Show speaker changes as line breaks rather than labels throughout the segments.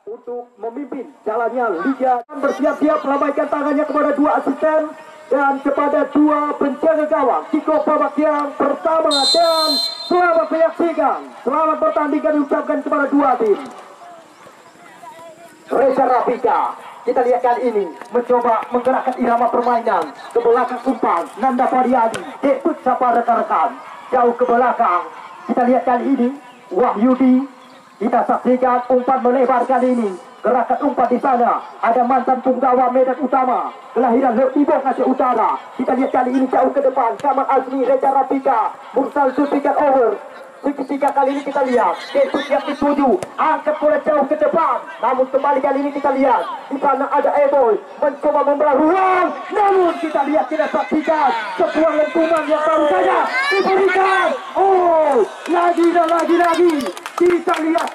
untuk memimpin jalannya Liga. Bersiap-siap melambaikan tangannya kepada dua asisten dan kepada dua penjaga gawang. Kick-off babak yang pertama dan selamat menyaksikan, selamat bertanding diucapkan kepada dua tim. Reza Rafika, kita lihat kali ini mencoba menggerakkan irama permainan ke belakang umpan. Nanda Pariadi, Dekut sapa rekan-rekan jauh ke belakang. Kita lihat kali ini Wahyudi, kita saksikan umpan melebar kali ini. Gerakan umpan di sana ada mantan punggawa Medan Utama, kelahiran Lebibong Aceh Utara. Kita lihat kali ini jauh ke depan Kamal Azmi, Reza Rafika, Mursal Zulfikar over. Ketika kali ini kita lihat Desut yang dituju, angkat bola jauh ke depan. Namun kembali kali ini kita lihat di sana ada Eboy mencoba membelah ruang. Namun kita lihat, kita saksikan sebuah lentungan yang baru saja diberikan. Oh, lagi dan lagi. Kita lihat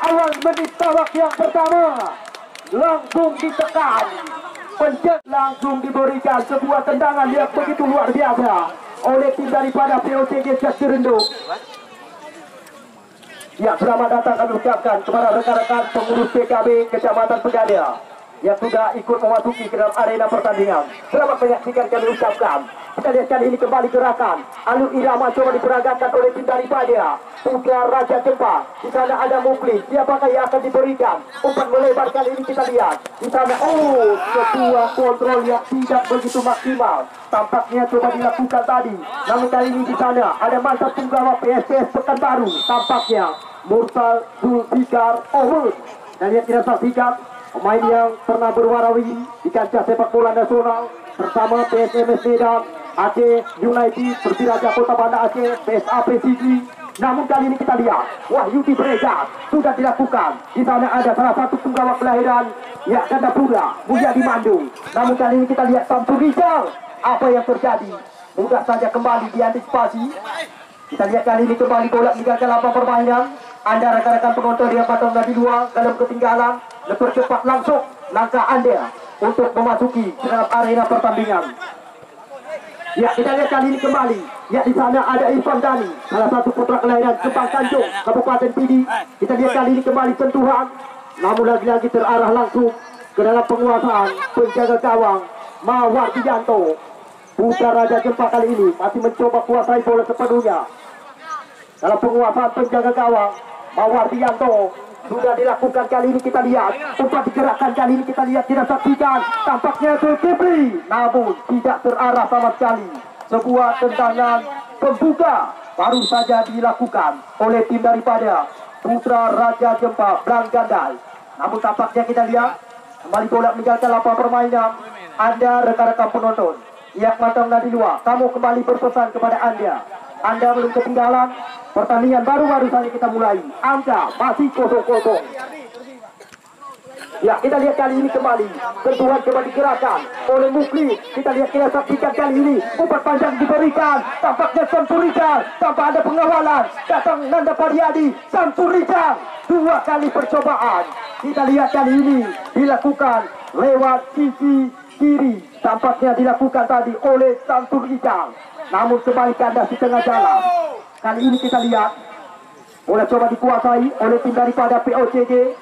awal menit babak yang pertama langsung ditekan, pencet langsung diberikan sebuah tendangan yang begitu luar biasa oleh tim daripada POCG Jasirenduk. Ya, selamat datang kami ucapkan kepada rekan-rekan pengurus PKB Kecamatan Pegadaian yang sudah ikut memasuki ke dalam arena pertandingan. Selamat menyaksikan kami ucapkan. Kita lihat kali ini kembali gerakan alur irama coba diperagakan oleh tim daripada Putra Raja Jempa. Di sana ada Muklis. Siapakah yang akan diberikan? Umpan melebar kali ini kita lihat. Di sana sebuah kontrol yang tidak begitu maksimal. Tampaknya coba dilakukan tadi. Namun kali ini di sana ada mantan punggawa PSPS Pekanbaru. Tampaknya Mursal Zulfikar over. Dan lihat kita saksikan pemain yang pernah berwarawiri di kancah sepak bola nasional bersama PSMS Medan, Aceh United, Persiraja Kota Banda Aceh, PSA Presisi. Namun kali ini kita lihat Wahyudi Brega sudah dilakukan. Di sana ada salah satu punggawa kelahiran ya Gandapura, Mulyadi Mandung. Namun kali ini kita lihat Samsul Rizal. Apa yang terjadi? Mudah saja kembali diantisipasi. Kita lihat kali ini kembali bola meninggalkan lapang permainan. Anda rekan-rekan penonton yang patang dari luar dalam ketinggalan, dipercepat langsung langkah Anda untuk memasuki ke dalam arena pertandingan. Ya, kita lihat kali ini kembali. Ya, di sana ada Irfan Dani, salah satu putra kelahiran Kembang Tanjung, Kabupaten Pidi. Kita lihat kali ini kembali sentuhan, namun lagi-lagi terarah langsung ke dalam penguasaan penjaga gawang Mawar Dianto. Putra Raja Jempa kali ini masih mencoba kuasai bola sepenuhnya. Dalam penguasaan penjaga gawang Mawar Dianto sudah dilakukan kali ini kita lihat. Umpan digerakkan kali ini kita lihat, tidak saksikan. Tampaknya Zulkifli, namun tidak terarah sama sekali. Sebuah tendangan pembuka baru saja dilakukan oleh tim daripada Putra Raja Jempa Blanggandai. Namun tampaknya kita lihat kembali bola meninggalkan lapangan permainan. Anda rekan-rekan penonton yang matang dari luar, kamu kembali berpesan kepada Anda belum ketinggalan. Pertandingan baru saja kita mulai. Angka masih kosong-kosong. Ya, kita lihat kali ini kembali sentuhan coba digerakkan oleh Muklis. Kita lihat, kita saksikan kali ini umpan panjang diberikan. Tampaknya Samsul Rizal tanpa ada pengawalan. Datang Nanda Pariadi, Samsul Rizal. Dua kali percobaan. Kita lihat kali ini dilakukan lewat sisi kiri. Tampaknya dilakukan tadi oleh Samsul Rizal. Namun kembali kandas di tengah jalan. Kali ini kita lihat bola coba dikuasai oleh tim daripada POCG.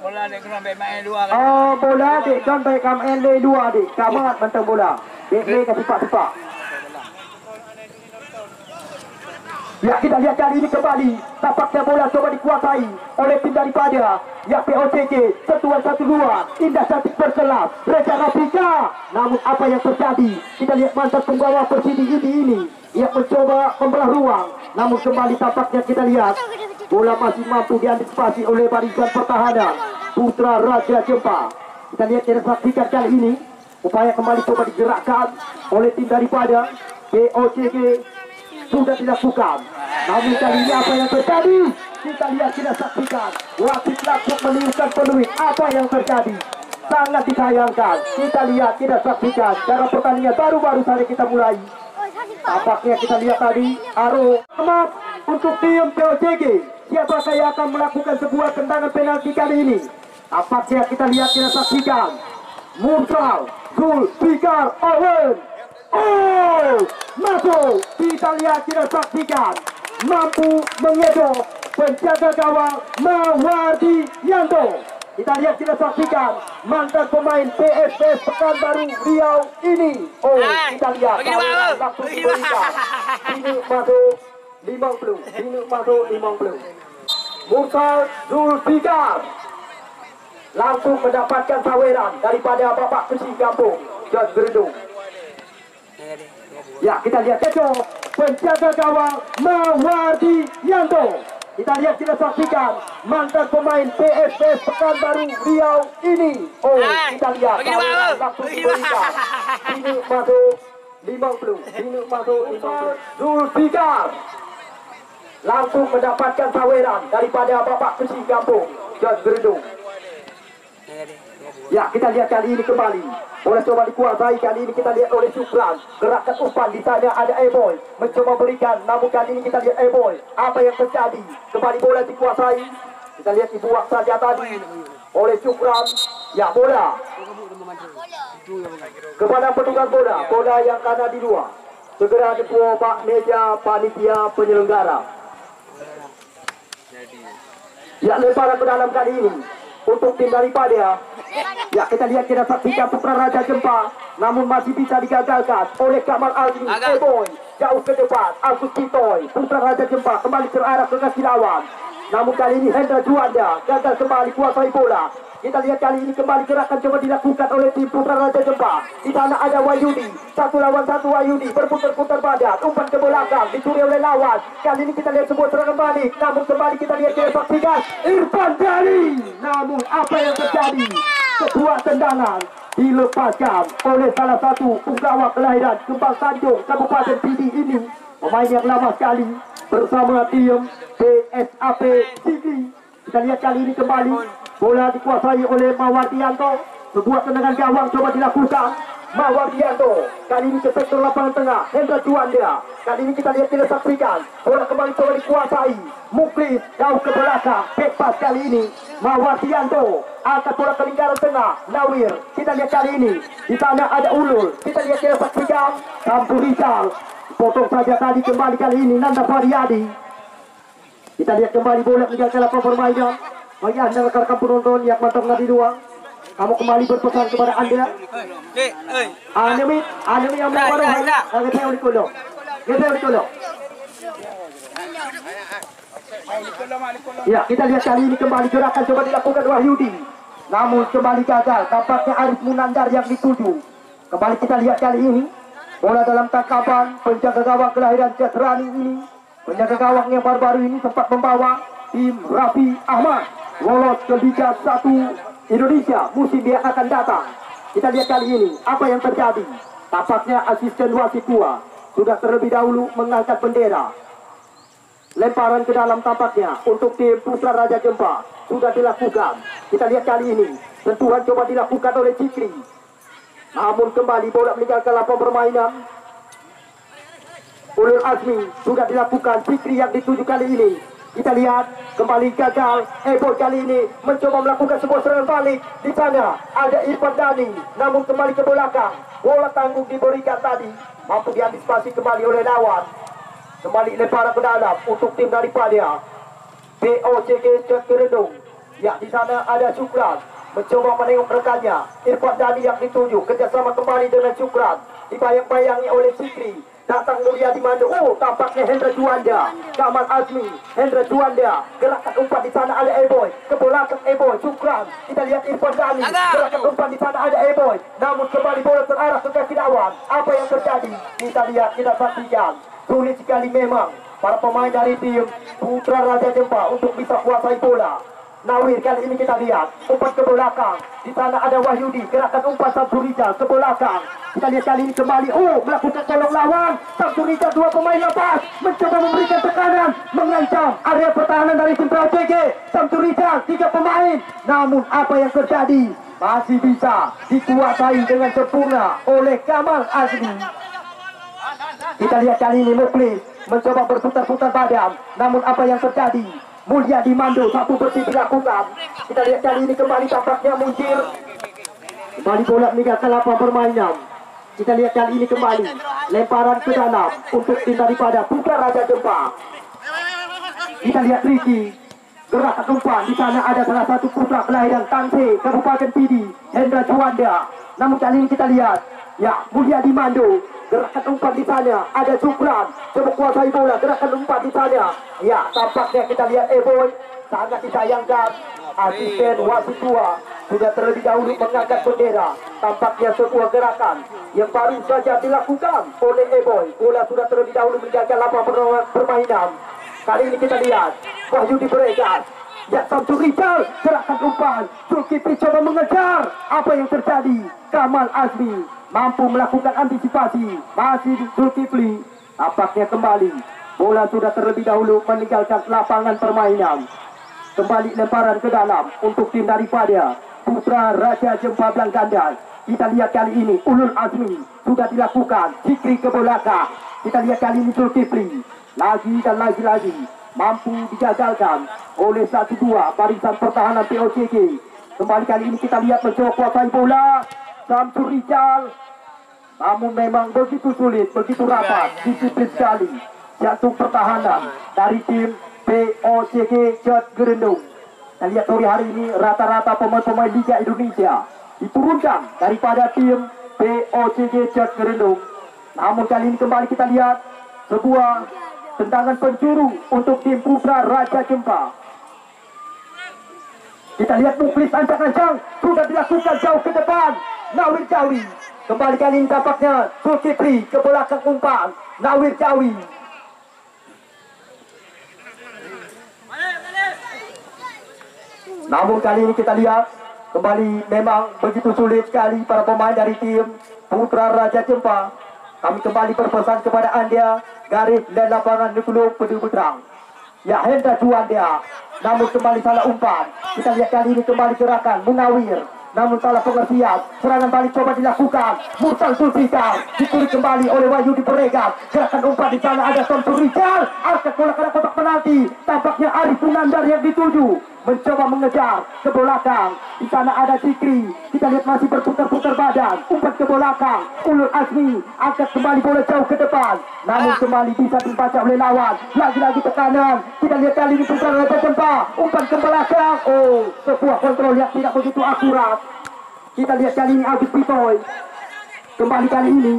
Bola dek kan baik main dua kan.
Bola dek kan baik main dua dek. Kamat bentang bola. Dek kasih pak. Ya, kita lihat kali ini kembali tampaknya bola coba dikuasai oleh tim daripada ya POCG. Sentuhan 1-2, indah cantik berselat Reza Rafika. Namun apa yang terjadi? Kita lihat mantan penggawa Persidi ini yang mencoba membelah ruang. Namun kembali tampaknya kita lihat bola masih mampu diantisipasi oleh barisan pertahanan Putra Raja Jempa. Kita lihat, kita saksikan kali ini upaya kembali coba digerakkan oleh tim daripada POCG sudah dilakukan. Namun kali ini apa yang terjadi? Kita lihat, kita saksikan wasit langsung meniupkan peluit. Apa yang terjadi? Sangat disayangkan. Kita lihat, kita saksikan cara pertandingan baru saja kita mulai. Tampaknya kita lihat tadi Selamat untuk tim POCG. Siapakah yang akan melakukan sebuah tendangan penalti kali ini? Tampaknya kita lihat, kita saksikan Mursal Zulfikar Owen. Masuk. Kita lihat, kita saksikan mampu mengedok penjaga gawang Mawardiyanto. Kita lihat, kita saksikan mantan pemain PSPS Pekanbaru Riau ini. Oh, kita lihat langsung diberikan. Ini masuk 50. Musa Zulfikar langsung mendapatkan saweran daripada Bapak Kesi Kampung Jos Gerendung. Ya, kita lihat Keco, penjaga gawang Mawardiyanto. Kita lihat, kita saksikan mantan pemain PSPS Pekanbaru Riau ini. Oh, kita lihat langsung diberikan. Ini masuk 50. Zulfikar langsung mendapatkan saweran daripada Bapak Kesi Kampung Jos Gerendung. Ya, kita lihat kali ini kembali bola coba dikuasai. Kali ini kita lihat oleh Syukran, gerakan umpan di sana ada Eboy mencoba berikan, namun kali ini kita lihat Eboy, apa yang terjadi? Kembali bola dikuasai, kita lihat dibuang saja tadi oleh Syukran. Ya, bola kepada petugas bola yang kanan di luar, segera dibawa Pak Meja panitia penyelenggara. Ya, lemparan ke dalam kali ini untuk tim daripada. Ya, kita lihat, kita saksikan Putra Raja Jempa, namun masih bisa digagalkan oleh Kamal Azmi. Eboy jauh ke depan, Agus Kitoy, Putra Raja Jempa kembali terarah ke kaki lawan, namun kali ini Hendra Juanda gagal kembali kuasai bola. Kita lihat kali ini kembali gerakan coba dilakukan oleh tim Putra Raja Jempa. Di sana ada Wahyudi, 1 lawan 1 Wahyudi berputar-putar badan, umpan ke belakang dicuri oleh lawan. Kali ini kita lihat sebuah serangan balik, namun kembali kita lihat, kita saksikan Irfan Dani. Namun apa yang terjadi? Sebuah tendangan dilepaskan oleh salah satu penggawa kelahiran Kembang Tanjung Kabupaten Pidi ini, pemain yang lama sekali bersama tim PSAP Sigi. Kita lihat kali ini kembali bola dikuasai oleh Mawardiyanto. Sebuah tendangan gawang coba dilakukan Mawardiyanto. Kali ini ke sektor lapangan tengah, Hendra Juanda. Kali ini kita lihat, kita saksikan bola kembali coba dikuasai Muklis jauh ke belakang. Back pass kali ini Mawardiyanto angkat bola ke lingkaran tengah Nawir. Kita lihat kali ini di sana ada Ulul. Kita lihat, kita saksikan Sampu Rizal potong saja tadi. Kembali kali ini Nanda Faryadi. Kita lihat kembali bola meninggalkan lapangan permainan. Bagi anda rekan-rekan penonton yang mantap di ruang, kamu kembali berpesan kepada anda. Anemi yang baru kita ulikolok. Ya, kita lihat kali ini kembali gerakan coba dilakukan Wahyudi, namun kembali gagal. Tampaknya Arif Munandar yang dituju. Kembali kita lihat kali ini bola dalam tangkapan penjaga gawang kelahiran Jatrani ini. Penjaga gawang yang baru-baru ini sempat membawa tim Raffi Ahmad lolos ke Liga 1 Indonesia musim yang akan datang. Kita lihat kali ini apa yang terjadi. Tampaknya asisten wasit tua sudah terlebih dahulu mengangkat bendera. Lemparan ke dalam tampaknya untuk tim Putra Raja Jempa sudah dilakukan. Kita lihat kali ini sentuhan coba dilakukan oleh Cikri, namun kembali bola meninggalkan lapangan permainan. Ulul Azmi sudah dilakukan, Cikri yang dituju kali ini. Kita lihat kembali gagal. Eboy kali ini mencoba melakukan sebuah serangan balik. Di sana ada Irfan Dani, namun kembali ke belakang. Bola tanggung diberikan tadi, mampu diantisipasi kembali oleh lawan. Kembali lemparan ke dalam untuk tim daripada POCG Jos Gerendung. Ya, di sana ada Syukran mencoba menengok rekannya. Irfan Dani yang dituju, kerjasama kembali dengan Syukran, dibayang-bayangi oleh Sikri. Datang mulia di mana? Oh, tampaknya Hendra Juanda, Kamal Azmi, Hendra Juanda. Gerakan umpan di sana ada Eboy, ke belakang Eboy, Syukran. Kita lihat Irfan Dani, gerakan umpan di sana ada Eboy, namun kembali bola terarah ke kaki lawan. Apa yang terjadi? Kita lihat, kita saksikan. Sulit sekali memang para pemain dari tim Putra Raja Jempa untuk bisa kuasai bola. Nawir kali ini kita lihat umpan ke belakang. Di sana ada Wahyudi, gerakan umpan Samsurijal ke belakang. Kita lihat kali ini kembali, oh, melakukan tolong lawan. Samsurijal, dua pemain lepas, mencoba memberikan tekanan, mengancam area pertahanan dari tim POCG. Samsurijal, 3 pemain, namun apa yang terjadi? Masih bisa dikuasai dengan sempurna oleh Kamal Azmi. Kita lihat kali ini Muklis mencoba berputar-putar badan, namun apa yang terjadi? Mulia di Mando, satu bersih dilakukan. Kita lihat kali ini kembali tampaknya Muncir. Kembali bola meninggalkan lapangan permainan. Kita lihat kali ini kembali lemparan ke dalam untuk tim daripada Putra Raja Jempa. Kita lihat Ricky. Gerakan umpan. Di sana ada salah satu putra kelahiran Tangse, Kabupaten Pidi, Hendra Juanda. Namun kali ini kita lihat, ya, Mulyadi Mando. Gerakan umpan di sana. Ada Supran. Coba kuasai bola. Gerakan umpan di sana. Ya, tampaknya kita lihat Eboy. Sangat disayangkan. Asisten wasit tua sudah terlebih dahulu mengangkat bendera. Tampaknya sebuah gerakan yang baru saja dilakukan oleh Eboy. Bola sudah terlebih dahulu menjaga lapangan permainan. Kali ini kita lihat Wahyudi Beregas. Ya, Samsul Rizal. Gerakan umpan. Zulkifli coba mengejar. Apa yang terjadi? Kamal Azmi mampu melakukan antisipasi. Masih Zulkifli. Tampaknya kembali. Bola sudah terlebih dahulu meninggalkan lapangan permainan. Kembali lemparan ke dalam untuk tim daripada Putra Raja Jempa Belangkandas. Kita lihat kali ini Ulul Azmi sudah dilakukan. Zikri ke belakang. Kita lihat kali ini Zulkifli. Lagi dan lagi mampu digagalkan oleh 1-2 barisan pertahanan POCG. Kembali kali ini kita lihat mencoba kuasai bola Samsul Rizal. Namun memang begitu sulit, begitu rapat, disiplin sekali. Jantung pertahanan dari tim POCG Jod Gerendung. Kita lihat sore hari ini rata-rata pemain-pemain Liga Indonesia diturunkan daripada tim POCG Jod Gerendung. Namun kali ini kembali kita lihat sebuah tendangan penjuru untuk tim Putra Raja Jempa. Kita lihat Muklis ancang-ancang sudah dilakukan jauh ke depan. Nawir Jawi. Kembali kali ini tampaknya Zulkifli ke belakang umpan. Nawir Jawi. Namun kali ini kita lihat kembali memang begitu sulit sekali para pemain dari tim Putra Raja Jempa. Kami kembali berpesan kepada Anda, garis dan lapangan Nuklu Pedu Putrang. Ya, Hendra Juanda. Namun kembali salah umpan. Kita lihat kali ini kembali gerakan Munawir. Namun salah pengertian. Serangan balik coba dilakukan. Mursal Zulfikar ditulis kembali oleh Wahyudi Beregas. Gerakan umpan di sana ada Samsul Rizal. Angkat bola ke kotak penalti. Tampaknya Arif Sunandar yang dituju. Mencoba mengejar ke belakang. Di sana ada Zikri. Kita lihat masih berputar-putar badan. Umpan ke belakang. Ulul Azmi angkat kembali bola jauh ke depan. Namun kembali bisa dibaca oleh lawan. Lagi-lagi tekanan. Kita lihat kali ini Putra Raja Jempa. Umpan ke belakang. Oh, sebuah kontrol yang tidak begitu akurat. Kita lihat kali ini Agus Pitoy. Kembali kali ini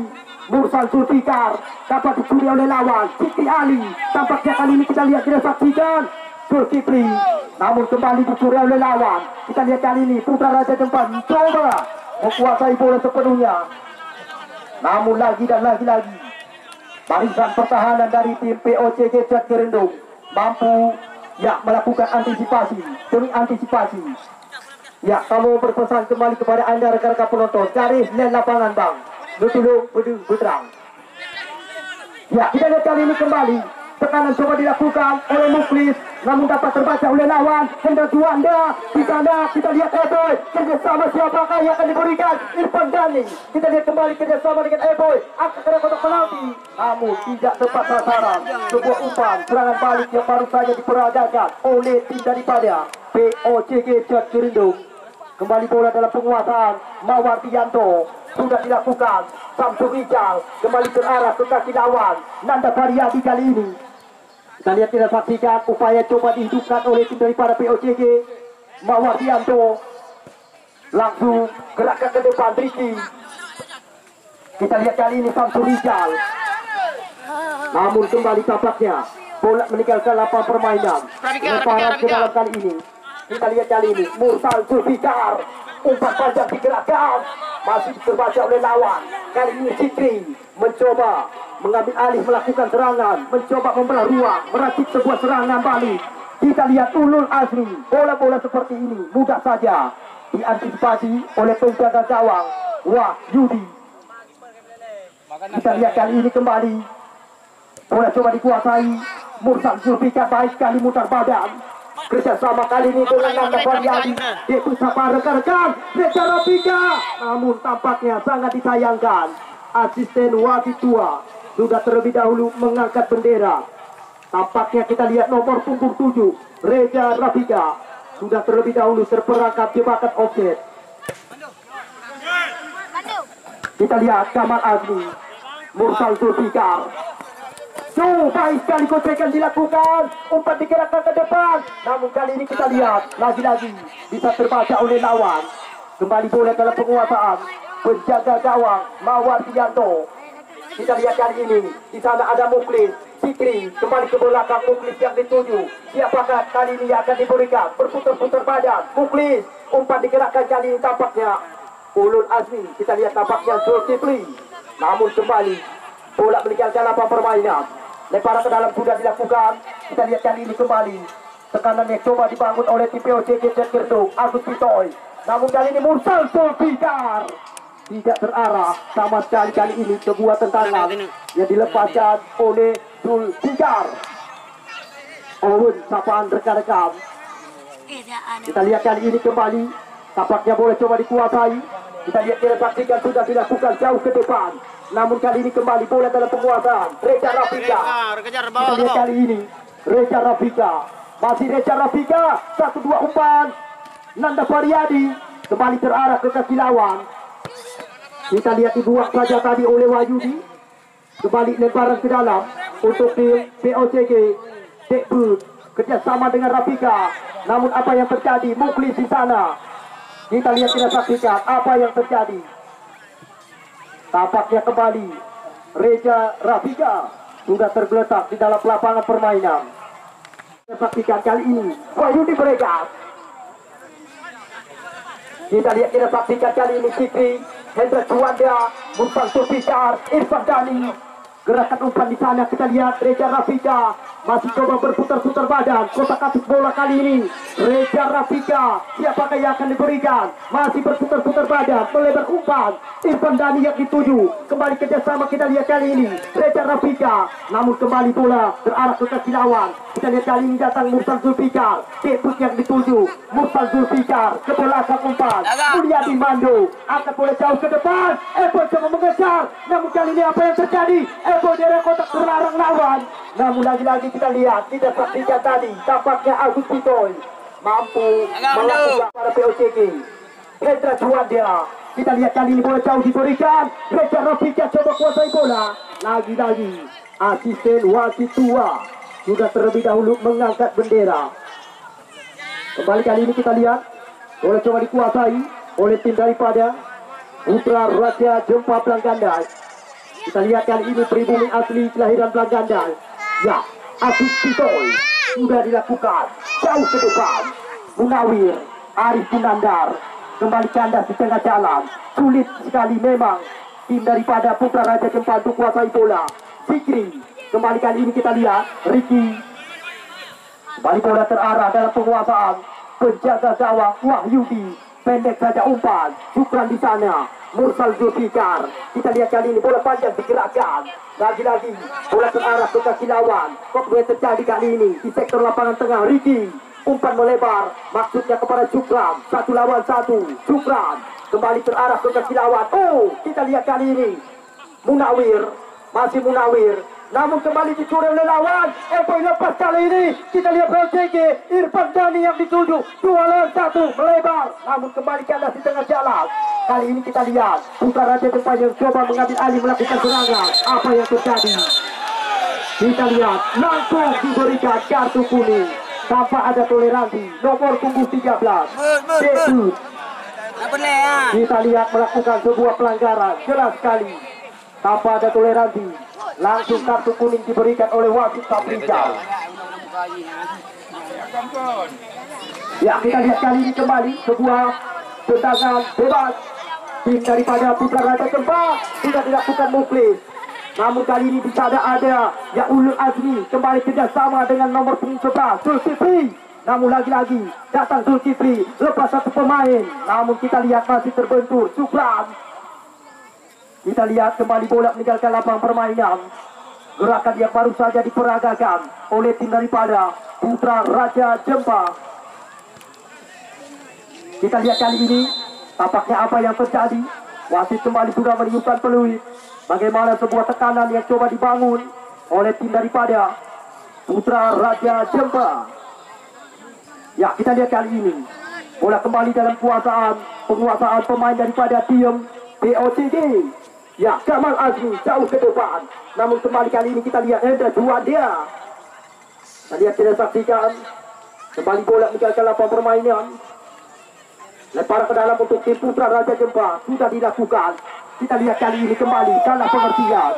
Mursal Zulfikar dapat dicuri oleh lawan. Zikri Ali. Tampaknya kali ini kita lihat tidak saksikan Zulkifli. Namun kembali dicuri oleh lawan. Kita lihat kali ini Putra Raja Jempa coba menguasai bola sepenuhnya. Namun lagi dan lagi barisan pertahanan dari tim POCG Jod Gerendung mampu ya melakukan antisipasi demi antisipasi. Ya, kalau berpesan kembali kepada Anda rekan-rekan penonton, garis dan lapangan Bang Nuklu Pedu Putrang. Ya, kita lihat kali ini kembali tekanan coba dilakukan oleh Muklis, namun dapat terbaca oleh lawan. Hendra Juanda di sana. Kita lihat Eboy kerjasama siapakah yang akan diberikan. Irfan Dhani. Kita lihat kembali kerjasama dengan Eboy. Angkat ke kotak penalti, namun tidak tepat sasaran. Sebuah umpan serangan balik yang baru saja diperagakan oleh tim daripada POCG Jod Gerendung. Kembali bola dalam penguasaan Mawardianto. Sudah dilakukan Samsul Rizal kembali ke arah ke kaki lawan. Nanda Variadi kali ini kita lihat, kita saksikan upaya coba dihidupkan oleh tim daripada POCG. Mawardianto langsung gerakan ke depan Ricky. Kita lihat kali ini Samsul Rizal. Namun kembali tampaknya bola meninggalkan lapangan permainan. Lemparan ke dalam kali ini. Kita lihat kali ini Mursal Zulfikar. Umpan panjang digerakkan. Masih terbaca oleh lawan. Kali ini Zikri mencoba mengambil alih melakukan serangan. Mencoba membelah ruang. Meracik sebuah serangan balik. Kita lihat Ulul Azmi. Bola-bola seperti ini mudah saja diantisipasi oleh penjaga gawang Wahyudi. Kita lihat kali ini kembali bola coba dikuasai Mursal Zulfikar. Baik sekali mutar badan. Kerjasama kali ini dengan Nanda Variadi. Dia bersama rekan-rekan Reza Rafika. Namun tampaknya sangat disayangkan. Asisten wasit tua sudah terlebih dahulu mengangkat bendera. Tampaknya kita lihat nomor punggung 7 Reza Rafika sudah terlebih dahulu terperangkap jebakan offset. Kita lihat Kamal Azmi, Mursal Zulfikar. Baik sekali gocekan dilakukan. Umpan digerakkan ke depan. Namun kali ini kita lihat lagi-lagi bisa terbaca oleh lawan. Kembali bola dalam penguasaan penjaga gawang Mawar Dianto. Kita lihat kali ini di sana ada Muklis Fikri, kembali ke belakang Muklis yang dituju. Siapakah kali ini yang akan diberikan? Berputar-putar badan Muklis, umpan digerakkan kali ini tampaknya Ulul Azmi. Kita lihat tampaknya Zulkifli. Namun kembali bola meninggalkan lapang permainan. Lemparan ke dalam sudah dilakukan. Kita lihat kali ini kembali tekanan yang coba dibangun oleh tim POCG dan Gertung Agus Pitoy. Namun kali ini Mursal Zulfikar tidak terarah sama sekali. Kali ini sebuah tentangan yang dilepaskan oleh Zulfikar. Owen sapaan rekan-rekan. Kita lihat kali ini kembali tampaknya boleh coba dikuasai. Kita lihat kita saksikan sudah dilakukan jauh ke depan. Namun kali ini kembali bola dalam penguasaan Reza Rafika. Kita lihat kali ini Reza Rafika. Masih Reza Rafika. 1-2 umpan Nanda Faryadi kembali terarah ke kaki lawan. Kita lihat dibuang saja tadi oleh Wahyudi. Kembali lemparan ke dalam untuk tim POCG Dekbud kerjasama dengan Rafika. Namun apa yang terjadi? Muklis di sana. Kita lihat, kita saksikan apa yang terjadi. Tampaknya kembali Reza Rafika sudah tergeletak di dalam lapangan permainan. Kita saksikan kali ini Wahyudi Bregas. Kita lihat, kita saksikan kali ini Fikri, Hendra Juanda, Mursal Zulfikar, Irfan Dhani. Gerakan umpan di sana kita lihat Reza Rafika masih coba berputar-putar badan. Kotak atik bola kali ini Reza Rafika. Siapakah yang akan diberikan? Masih berputar-putar badan, melebar umpan. Irfan Dhani yang dituju. Kembali kerjasama kita lihat kali ini Reza Rafika. Namun kembali bola terarah ke kaki lawan. Kita lihat kali ini datang Mursal Zulfikar. Dekbud yang dituju Mursal Zulfikar ke belakang umpan. Mulyadi Mando akan boleh jauh ke depan. Ebo coba mengejar. Namun kali ini apa yang terjadi? Ebo dari kotak terlarang lawan. Namun lagi-lagi kita lihat, kita saksikan tadi tampaknya Agus Pitoy mampu melakukan para POCG. Hendra Juanda. Kita lihat kali ini bola jauh diberikan. Reza Rafika coba kuasai bola. Lagi-lagi asisten wasit tua sudah terlebih dahulu mengangkat bendera. Kembali kali ini kita lihat bola coba dikuasai oleh tim daripada Putra Raja Jempa Planggandai. Kita lihat kali ini pribumi asli kelahiran Planggandai. Ya, Agus Pitoy sudah dilakukan jauh ke depan. Munawir Arif Punandar kembali kandas di tengah jalan. Sulit sekali memang tim daripada Putra Raja Jempa untuk kuasai bola. Fikri kembali kali ini kita lihat Ricky kembali bola terarah dalam penguasaan penjaga gawang Wahyudi. Pendek saja umpan. Syukran di sana. Mursal Zulfikar. Kita lihat kali ini bola panjang digerakkan. Lagi-lagi bola terarah ke kaki lawan. Kok boleh terjadi kali ini di sektor lapangan tengah. Ricky umpan melebar. Maksudnya kepada Syukran. 1 lawan 1. Syukran kembali terarah ke kaki lawan. Oh, kita lihat kali ini Munawir. Masih Munawir. Namun kembali dicuri oleh lawan. Eboy lepas kali ini. Kita lihat POCG Irfan Dhani yang dituju 2 lawan 1 melebar. Namun kembali kandas di tengah jalan. Kali ini kita lihat Putra Raja Jempa yang coba mengambil alih melakukan serangan. Apa yang terjadi? Kita lihat langsung diberikan kartu kuning tanpa ada toleransi. Nomor punggung 13 Dekbud. Kita lihat melakukan sebuah pelanggaran jelas sekali tanpa ada toleransi. Langsung kartu kuning diberikan oleh wasit Saprijal. Ya, kita lihat kali ini kembali sebuah tendangan bebas. Tim daripada Putra Raja Jempa sudah dilakukan Muklis. Namun kali ini bisa ada Ulul Azmi kembali kerjasama dengan nomor 11 Zulkifli. Namun lagi-lagi datang Zulkifli lepas 1 pemain. Namun kita lihat masih terbentur Syukran. Kita lihat kembali bola meninggalkan lapang permainan. Gerakan yang baru saja diperagakan oleh tim daripada Putra Raja Jempa. Kita lihat kali ini tampaknya apa yang terjadi. Wasit kembali sudah meniupkan peluit. Bagaimana sebuah tekanan yang coba dibangun oleh tim daripada Putra Raja Jempa. Ya, kita lihat kali ini bola kembali dalam penguasaan pemain daripada tim POCG. Ya, Kamal Azmi jauh ke depan. Namun kembali kali ini kita lihat Hendra Juan dia. Kita lihat, kita saksikan. Kembali bola meninggalkan lapangan permainan. Lemparan ke dalam untuk tim Putra Raja Jempa. Sudah dilakukan. Kita lihat kali ini kembali salah pengertian.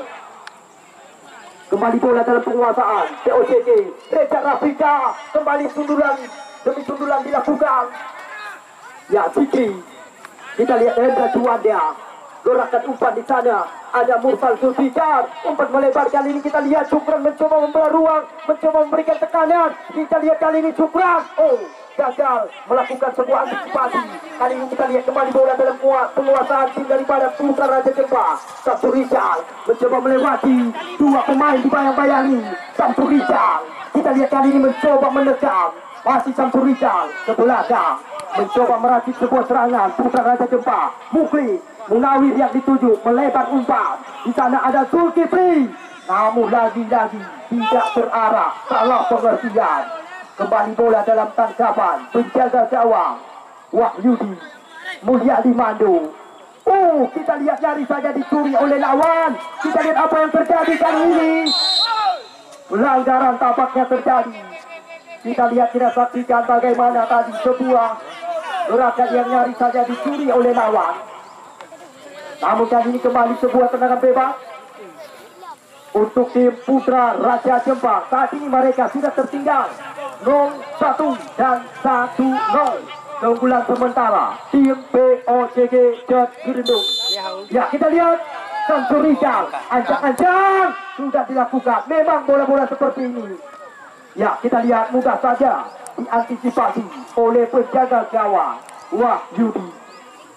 Kembali bola dalam penguasaan. POJJ. Reza Rafika. Kembali sundulan demi sundulan dilakukan. Ya, Fikri. Kita lihat Hendra Juan dia. Gerakan umpan di sana. Ada Mursal Zulfikar. Umpan melebar kali ini kita lihat Cukran mencoba membuka ruang, mencoba memberikan tekanan. Kita lihat kali ini Cukran. Oh, gagal melakukan sebuah antisipasi. Kali ini kita lihat kembali bola dalam penguasaan tim daripada Putra Raja Jempa. Samsul Rizal mencoba melewati dua pemain dibayang-bayangi. Samsul Rizal. Kita lihat kali ini mencoba menekan. Masih Samsul Rizal ke belakang. Mencoba meracik sebuah serangan Putra Raja Jempa. Mukli Munawir yang dituju melebar umpan. Di sana ada Zulkifli. Namun lagi-lagi tidak terarah, salah pengertian. Kembali bola dalam tangkapan penjaga gawang Wahyudi Mulyadi Mandu. Oh, kita lihat nyaris saja dicuri oleh lawan. Kita lihat apa yang terjadi kali ini. Pelanggaran tampaknya terjadi. Kita lihat, kita saksikan bagaimana tadi sebuah gerakan yang nyaris saja dicuri oleh lawan. Namun kali ini kembali sebuah tendangan bebas untuk tim Putra Raja Jempa. Saat ini mereka sudah tertinggal 0-1 dan 1-0. Keunggulan sementara tim POJJ Jod Gerendung. Ya, kita lihat Samsul Rizal. Ancang-ancang sudah dilakukan. Memang bola-bola seperti ini, ya, kita lihat mudah saja diantisipasi oleh penjaga gawang Wahyudi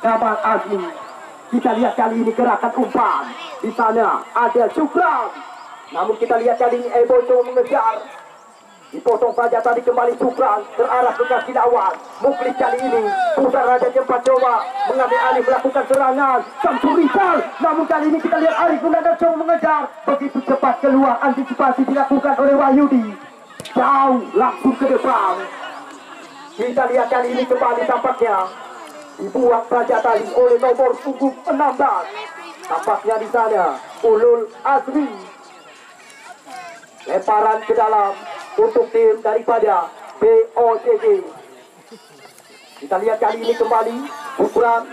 Kamal Azmi. Kita lihat kali ini gerakan umpan. Di sana ada Cukran. Namun kita lihat kali ini Ebo coba mengejar. Dipotong saja tadi, kembali Cukran terarah ke kaki lawan. Muklis kali ini Putra Raja Jempa coba mengambil alih melakukan serangan. Samsul Rizal. Namun kali ini kita lihat Arif Gunanda coba mengejar. Begitu cepat keluar, antisipasi dilakukan oleh Wahyudi. Jauh langsung ke depan. Kita lihat kali ini kembali tampaknya dibuang saja tadi oleh nomor punggung 16. Tampaknya di sana Ulul Azmi. Lemparan ke dalam untuk tim daripada POJJ. Kita lihat kali ini kembali Cukran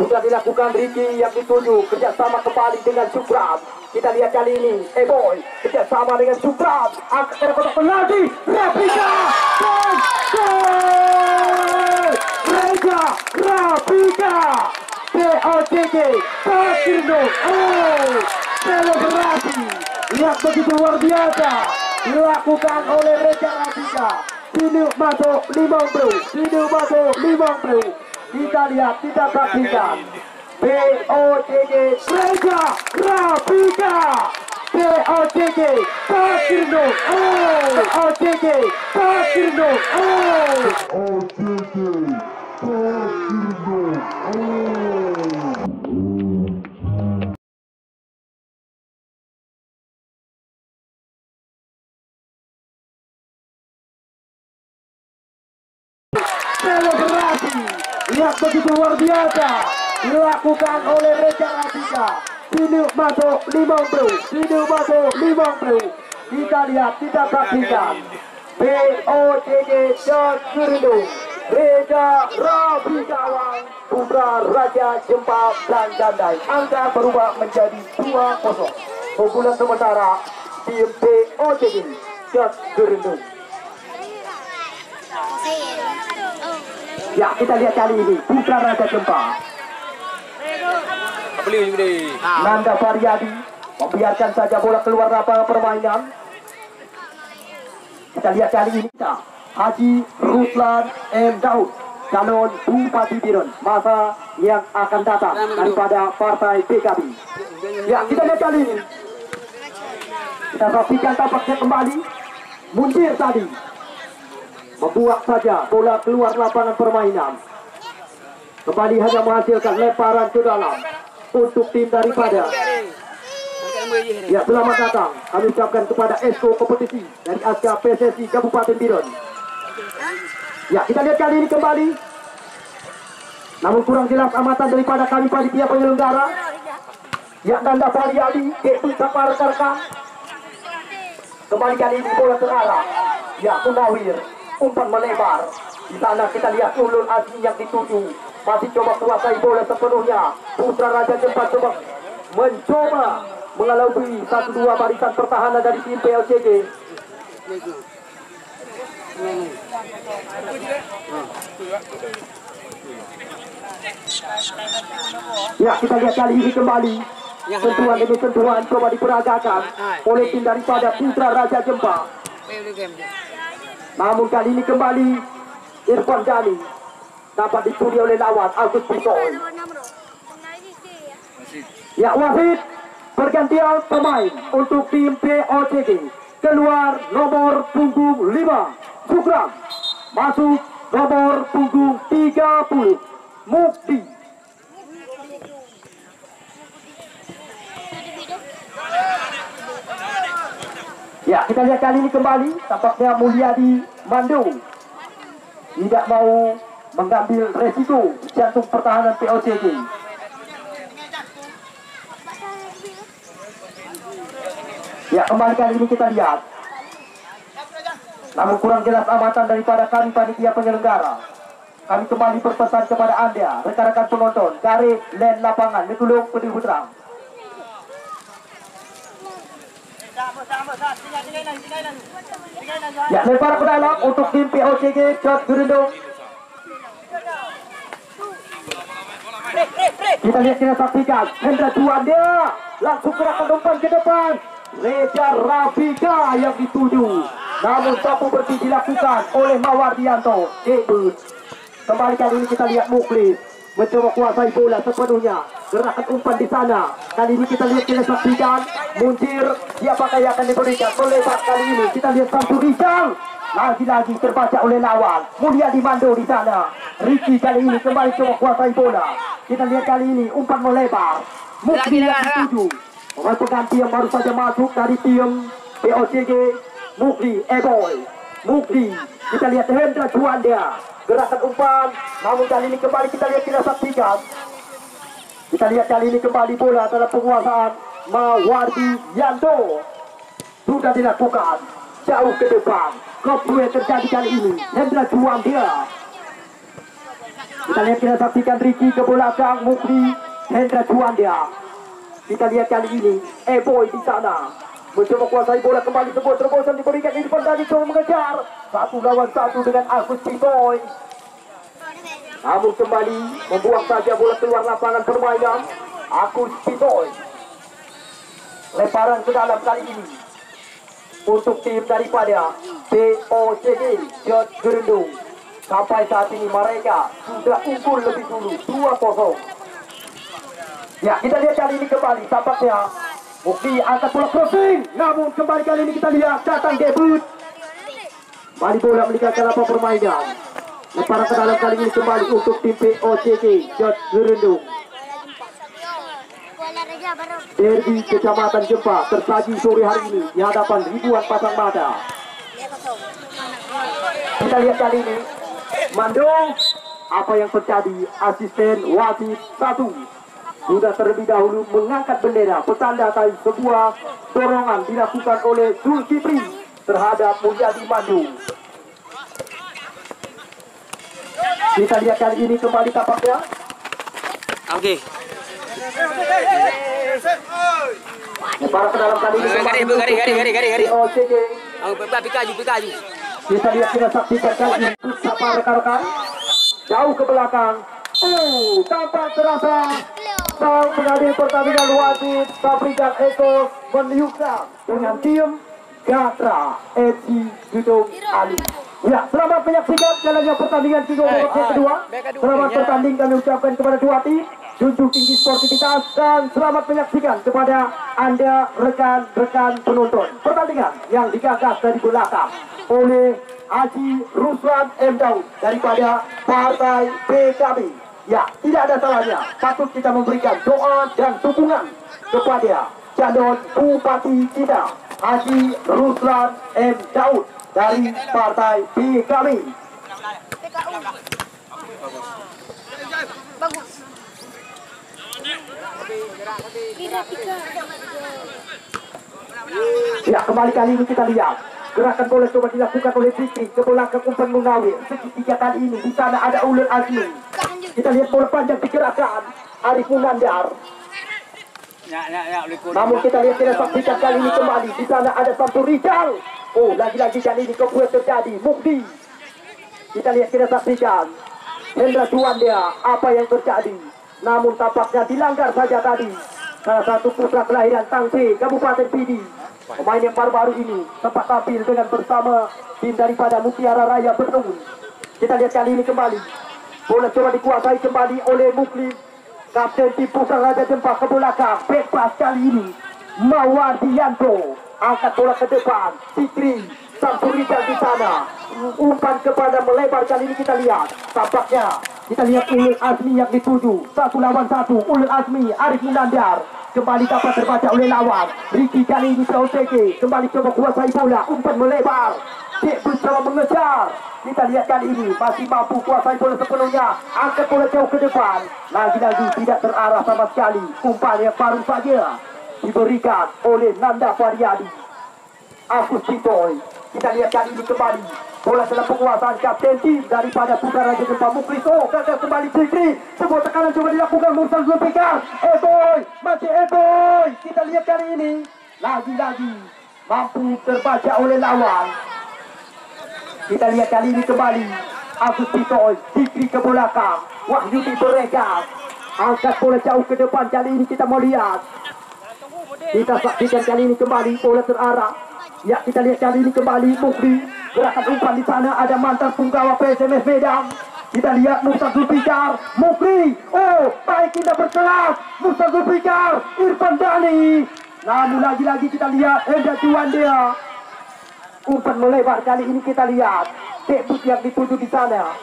sudah dilakukan. Ricky yang dituju kerjasama kembali dengan Cukran. Kita lihat kali ini Eboy kerjasama dengan Cukran. Angkat ke kotak penalti. Rafika. Reza Rafika. POJJ Gerendung. Oh, selebrasi yang begitu luar biasa dilakukan oleh Reza Rafika. Sini masuk 50. Sini masuk 50. Kita lihat, kita saksikan POJJ Reza Rafika. POJJ Gerendung. Oh, POJJ Gerendung. Oh, POJJ Gerendung. Selebrasi yang begitu luar biasa dilakukan oleh Reza Rafika. Sini masuk 50. Sini masuk 50. Kita lihat, kita saksikan POJJ Gerendung. Reza Rafika Putra Raja Jempa dan Dandai. Angka berubah menjadi 2-0. Keunggulan sementara tim POJJ Gerendung. Ya, kita lihat kali ini Putra Raja Jempa. Nanda Faryadi membiarkan saja bola keluar lapangan permainan. Kita lihat kali ini Haji Ruslan M. Daud, calon Bupati Biren masa yang akan datang daripada Partai PKB. Ya, kita lihat kali ini. Kita saksikan tampaknya kembali Mundir tadi membuat saja bola keluar lapangan permainan. Kembali hanya menghasilkan lemparan ke dalam untuk tim daripada. Ya, selamat datang kami ucapkan kepada Esko Kompetisi dari Aska PSSI Kabupaten Biren. Ya, kita lihat kali ini kembali. Namun kurang jelas amatan daripada kami panitia penyelenggara. Ya Nanda Faryadi, Dewi Sapar rekan. Kembali kali ini bola terarah. Ya Munawir, umpan melebar. Di sana kita lihat Ulul Azmi yang dituju. Masih coba kuasai bola sepenuhnya. Putra Raja Jempa mencoba mengalami 1-2 barisan pertahanan dari tim PLCG. Ya kita lihat kali ini kembali sentuhan demi sentuhan coba diperagakan oleh tim daripada Putra Raja Jempa. Namun kali ini kembali Irfan Jani dapat dicuri oleh lawan Agus Pitoy. Ya wasit pergantian pemain untuk tim POCG. Keluar nomor punggung 5 Sukram, masuk nomor punggung 30 Mukti. Ya kita lihat kali ini kembali tampaknya Mulyadi Mandung tidak mau mengambil resiko jantung pertahanan POCG. Ya kembali kali ini kita lihat, namun kurang jelas amatan daripada kami panitia penyelenggara. Kami kembali berpesan kepada Anda rekan-rekan penonton dari len lapangan Metulung Pedi Putra. Ya lempar ke dalam untuk tim POCG Jod Gerendong. Kita lihat, kita saksikan Hendra Juanda langsung gerakan umpan ke depan. Reza Rafika yang dituju, namun sapu bersih dilakukan oleh Mawardianto. Debut. Kembali kali ini kita lihat Muklis mencoba kuasai bola sepenuhnya. Gerakan umpan di sana. Kali ini kita lihat, kita saksikan Muncir. Siapakah yang akan diberikan? Melebar kali ini kita lihat Samsu Rizal. Lagi-lagi terbaca oleh lawan. Mulyadi Mando di sana. Ricky kali ini kembali coba kuasai bola. Kita lihat kali ini umpan melebar. Muklis yang dituju. Pemain pengganti yang baru saja masuk dari tim POCG, Mukli Eboy. Mukli, kita lihat Hendra Juanda, gerakan umpan. Namun kali ini kembali kita lihat, kita saksikan. Kita lihat kali ini kembali bola dalam penguasaan Mawardi Yanto. Sudah dilakukan jauh ke depan. Koplu yang terjadi kali ini Hendra Juanda. Kita lihat, kita saksikan Ricky ke belakang Mukli Hendra Juanda. Kita lihat kali ini Eboy di sana mencoba kuasai bola kembali. Sebuah terobosan diberikan di depan dari coba mengejar 1 lawan 1 dengan Agus Pitoy. Namun kembali membuang saja bola keluar lapangan permainan. Agus Pitoy. Lemparan ke dalam kali ini untuk tim daripada POCG Jod Gerendung. Sampai saat ini mereka sudah unggul lebih dulu 2-0. Ya kita lihat kali ini kembali tampaknya Mukti angkat bola crossing, namun kembali kali ini kita lihat datang debut. Kembali bola meninggalkan lapangan permainan. Lemparan ke dalam kali ini kembali untuk tim POCG Jod Gerendung. Derby Kecamatan Jempa tersaji sore hari ini di hadapan ribuan pasang mata. Kita lihat kali ini Mandung, apa yang terjadi? Asisten wasit 1 sudah terlebih dahulu mengangkat bendera petanda tadi sebuah dorongan dilakukan oleh Zulkifli terhadap Mulyadi Mandung. Kita lihat kali ini kembali tampaknya.
Oke.
Para ke dalam kali ini
Gari.
OCG.
Pikaju.
Kita lihat, kita saksikan kali ini siapa rekan-rekan jauh ke belakang. Tampak terasa sang pengadil pertandingan wasit Sabrikan Eko meniupkan dengan tim Gatra FC Gedung Ali. Ya, selamat menyaksikan jalannya pertandingan kedua. Selamat bertanding kami ucapkan kepada dua tim. Junjung tinggi sportivitas dan selamat menyaksikan kepada Anda rekan-rekan penonton. Pertandingan yang digagas dari belakang oleh Haji Ruslan M. Daud daripada Partai PKB. Ya, tidak ada salahnya. Patut kita memberikan doa dan dukungan kepada calon Bupati kita, Haji Ruslan M. Daud dari Partai PKB.
Bagus.
Ya, kembali kali ini kita lihat gerakan bola coba dilakukan oleh Fikri ke belakang umpan Munawir. Segitiga kali ini di sana ada Ulul Azmi. Kita lihat bola panjang digerakkan Arif Munandar. Namun kita lihat kita saksikan kali ini kembali di sana ada Samsul Rijal. Oh, lagi-lagi kali ini kebuat terjadi Mukdi. Kita lihat kita saksikan Hendra Juanda apa yang terjadi. Namun tampaknya dilanggar saja tadi. Salah satu putra kelahiran Tangse, Kabupaten Pidi. Pemain yang baru-baru ini sempat tampil dengan bersama tim daripada Mutiara Raya Bernung. Kita lihat kali ini kembali bola coba dikuasai kembali oleh Muklis. Kapten tim Putra Raja Jempa ke belakang. Bebas kali ini Mawardianto angkat bola ke depan. Fikri Samsul Rijal di sana. Umpan kepada melebar kali ini kita lihat. Tampaknya kita lihat Ulul Azmi yang dituju 1 lawan 1. Ulul Azmi Arif Munandar kembali dapat terbaca oleh lawan. Ricky kali ini POTG kembali coba kuasai bola. Umpan melebar. Cik bersama mengejar. Kita lihat kali ini masih mampu kuasai bola sepenuhnya. Angkat bola jauh ke depan. Lagi-lagi tidak terarah sama sekali. Umpan yang baru saja diberikan oleh Nanda Faryadi. Agus Citoy. Kita lihat kali ini kembali bola dalam penguasaan kapten tim daripada Putra Raja Jempa Muklis. Oh, gagal kembali Fikri. Sebuah tekanan coba dilakukan Mursal Zulfikar. Eboy, masih Eboy. Kita lihat kali ini lagi-lagi mampu terbaca oleh lawan. Kita lihat kali ini kembali Agus Citoy. Fikri ke belakang. Wahyudi beregas. Angkat bola jauh ke depan. Kali ini kita mau lihat. Kita saksikan kali ini kembali bola terarah. Ya, kita lihat kali ini kembali Mukri. Gerakan umpan di sana ada mantan punggawa PSMS Medan. Kita lihat Musa Zulfikar. Mukri. Oh, baik kita berkelas. Musa Zulfikar. Irfan Dhani. Namun lagi-lagi kita lihat Hendra Juanda. Umpan melebar kali ini kita lihat. Debut yang dituju di sana.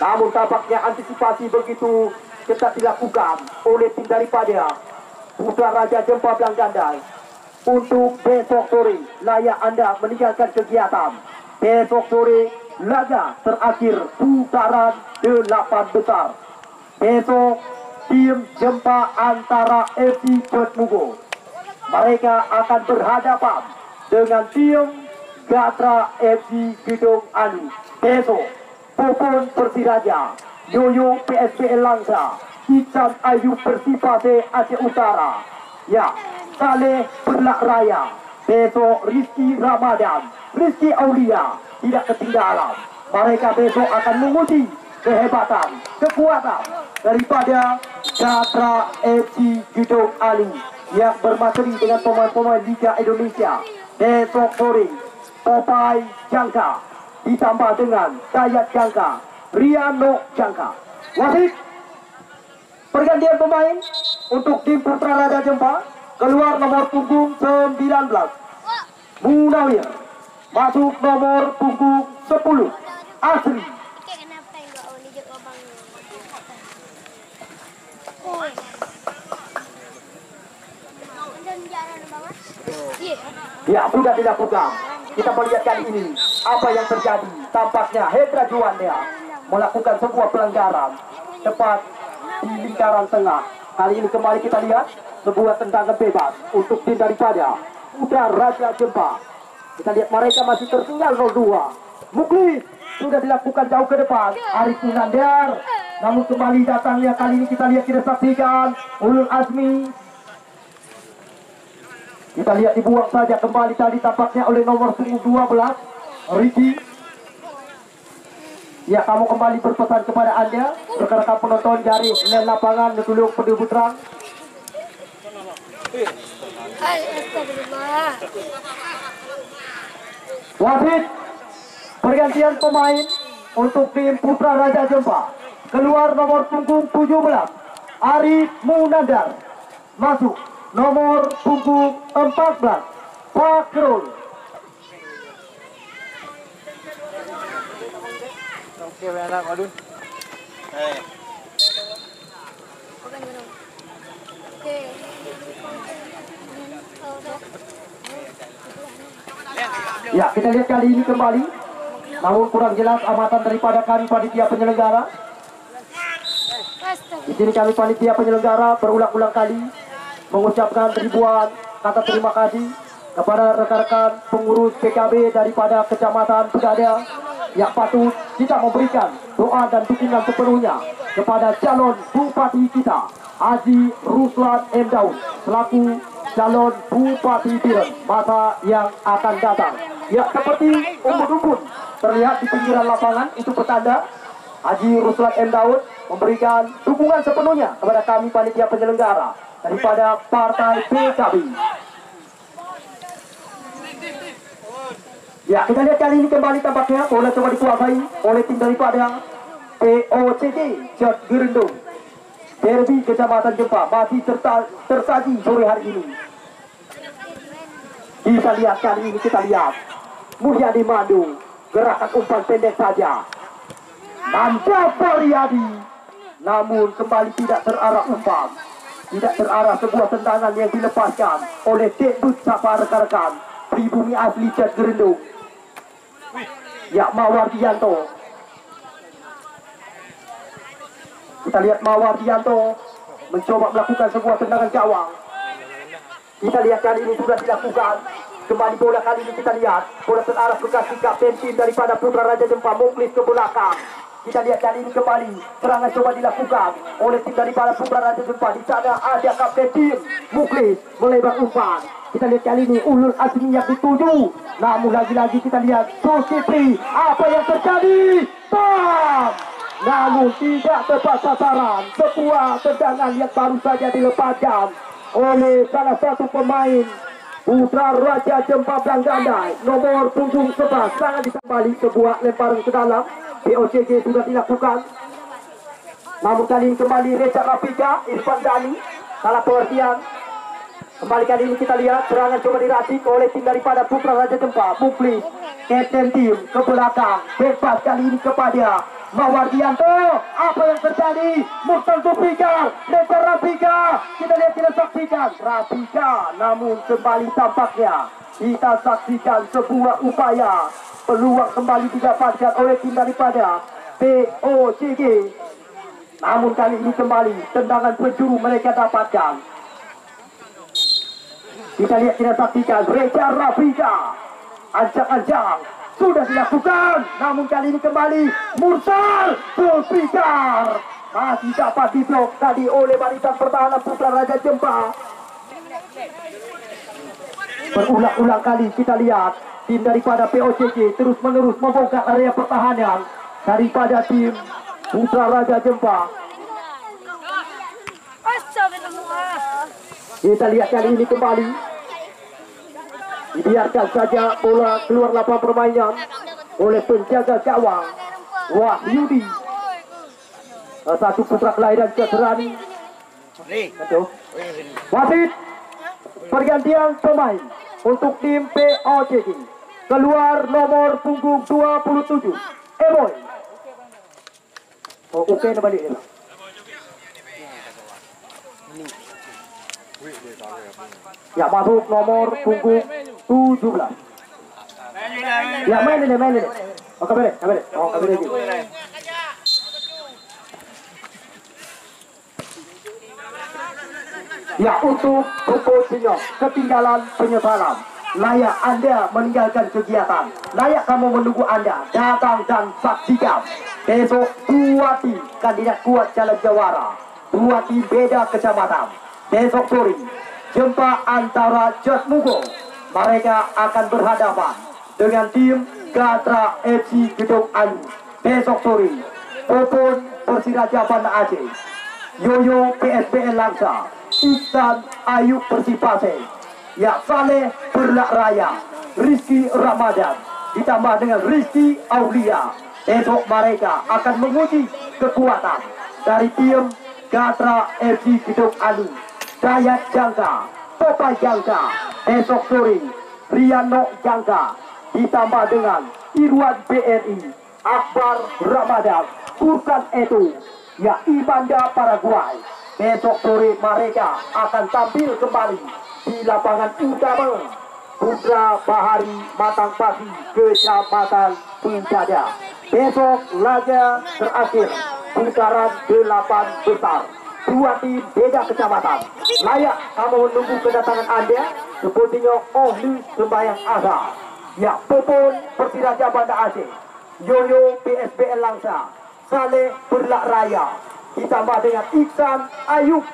Namun tampaknya antisipasi begitu ketat dilakukan oleh tim daripada Putra Raja Jempa Belanggandai. Untuk besok sore layak Anda meninggalkan kegiatan. Besok sore laga terakhir putaran 8 besar. Besok tim Jempa antara FC Cetmugo. Mereka akan berhadapan dengan tim Gatra FC Gedong Anu. Besok Popon Persiraja, Yoyo PSPL Langsa, Iksan Ayu Persipase Aceh Utara. Ya, Saleh Berlak Raya. Besok Rizky Ramadan, Rizky Aulia tidak ketinggalan. Mereka besok akan menguji kehebatan, kekuatan daripada Gatra FC Gedong Alu yang bermateri dengan pemain-pemain Liga Indonesia. Besok sore Popai Jangka ditambah dengan Dayat Jangka, Riano Jangka. Wasit pergantian pemain untuk tim Putra Raja Jempa. Keluar nomor punggung 19 Munawir. Masuk nomor punggung 10 Asri. Ya, sudah dilakukan. Kita melihat kali ini apa yang terjadi. Tampaknya Hendra Juanda melakukan sebuah pelanggaran tepat di lingkaran tengah. Kali ini kembali kita lihat sebuah tendangan bebas untuk tim daripada Putra Raja Jempa. Kita lihat mereka masih tertinggal 0-2. Muklis sudah dilakukan jauh ke depan. Arif Munandar. Namun kembali datangnya kali ini kita lihat, kita saksikan Ulul Azmi. Kita lihat dibuang saja kembali tadi tampaknya oleh nomor punggung 12 Ricky. Ya, kamu kembali berpesan kepada Anda rekan-rekan penonton dari lapangan Netuluk Pedih Putra. Wasit pergantian pemain untuk tim Putra Raja Jempa. Keluar nomor punggung 17 Arif Munandar. Masuk nomor punggung 14 Fakrul. Oke, enak, aduh. Ya, kita lihat kali ini kembali. Namun kurang jelas amatan daripada kami panitia penyelenggara. Di sini kami panitia penyelenggara berulang-ulang kali mengucapkan ribuan kata terima kasih kepada rekan-rekan pengurus PKB daripada Kecamatan Pegadaian yang patut kita memberikan doa dan dukungan sepenuhnya kepada calon Bupati kita, Haji Ruslan M. Daud, selaku calon Bupati Biren masa yang akan datang. Ya, seperti umpun-umpun terlihat di pinggiran lapangan, itu petanda Haji Ruslan M. Daud memberikan dukungan sepenuhnya kepada kami panitia penyelenggara daripada Partai PKB. Ya, kita lihat kali ini kembali tampaknya bola coba dikuasai oleh tim daripada POCG Jat Gerendung. Derby Kecamatan Jempa masih tersaji sore hari ini. Kita lihat kali ini, kita lihat Mulyadi Mandu, gerakan umpan pendek saja. Nanda Faryadi, namun kembali tidak terarah umpan, tidak terarah sebuah tendangan yang dilepaskan oleh debut sapa rekan-rekan pribumi asli Jat Gerendung. Ya, Mawardianto. Kita lihat Mawardianto mencoba melakukan sebuah tendangan gawang. Kita lihat kali ini sudah dilakukan. Kembali bola kali ini kita lihat bola terarah ke kaki kapten tim daripada Putra Raja Jempa, Muklis ke belakang. Kita lihat kali ini kembali serangan coba dilakukan oleh tim daripada Putra Raja Jempa. Di sana ada kapten tim Muklis melebar umpan. Kita lihat kali ini Ulul Azmi yang dituju. Namun lagi-lagi kita lihat Sulkifli, apa yang terjadi? Bam! Namun tidak tepat sasaran. Sebuah tendangan yang baru saja dilepaskan oleh salah satu pemain Putra Raja Jempa Belanggandai, nomor punggung 11. Sangat dikembali sebuah lemparan ke dalam. POCG sudah dilakukan. Namun kali ini kembali Reza Rafika, Irfan Dani, salah pengertian. Kembali kali ini kita lihat serangan coba diracik oleh tim daripada Putra Raja Jempa, Muklis, kapten tim ke belakang, bebas kali ini kepada Mawardianto. Apa yang terjadi? Murtal Tufika, Reza Rafika. Kita lihat, kita saksikan Rafika, namun kembali tampaknya kita saksikan sebuah upaya peluang kembali didapatkan oleh tim daripada POCG. Namun kali ini kembali tendangan penjuru mereka dapatkan. Kita lihat, kita saksikan Reza Rafika, ancang-ancang sudah dilakukan. Namun kali ini kembali Mursal Zulfikar masih dapat diblok tadi oleh barisan pertahanan Putra Raja Jempa. Berulang-ulang kali kita lihat tim daripada POCG terus-menerus membongkar area pertahanan daripada tim Putra Raja Jempa. Kita lihat kali ini kembali dibiarkan saja bola keluar lapangan permainan oleh penjaga gawang Wahyudi, satu putra kelahiran Keserani. Wasit pergantian pemain untuk tim POCG. Keluar nomor punggung 27 Eboy. Oh, oke, balik ya. Ya, masuk nomor punggung 17. Ya, main ini. Oh, kabere. Oh, kabere lagi. Ya, untuk Koko Sinyok, ketinggalan penyesalan. Layak Anda meninggalkan kegiatan. Layak kamu menunggu Anda datang dan saksikan besok dua tim kandidat kuat calon jawara. Dua tim beda kecamatan. Besok sore Jempa antara Jatmugo. Mereka akan berhadapan dengan tim Gatra FC Gedung Ayu. Besok sore Popon Persiraja Banda Aceh, Yoyo PSBL Langsa, Iksan Ayub Persipase, Ya Saleh Berlak Raya, Rizky Ramadan ditambah dengan Rizky Aulia. Besok mereka akan menguji kekuatan dari tim Gatra FC Gedung Ayu. Dayat Jangka, Popai Jangka, besok sore Riano Jangka ditambah dengan Irwan BRI, Akbar Ramadan, Furkan Etu, ya Ibanda Paraguay. Besok sore mereka akan tampil kembali di lapangan utama Putra Bahari Matang Pagi Kecamatan Pencada. Besok laga terakhir putaran 8 besar. Dua tim beda kecamatan. Layak kamu menunggu kedatangan Anda. Sepertinya Ohli Sembayang Azhar. Ya, Popon Persiraja Banda Aceh. Yoyo PSBL Langsa. Saleh Berlak Raya. Ditambah dengan Iksan Ayub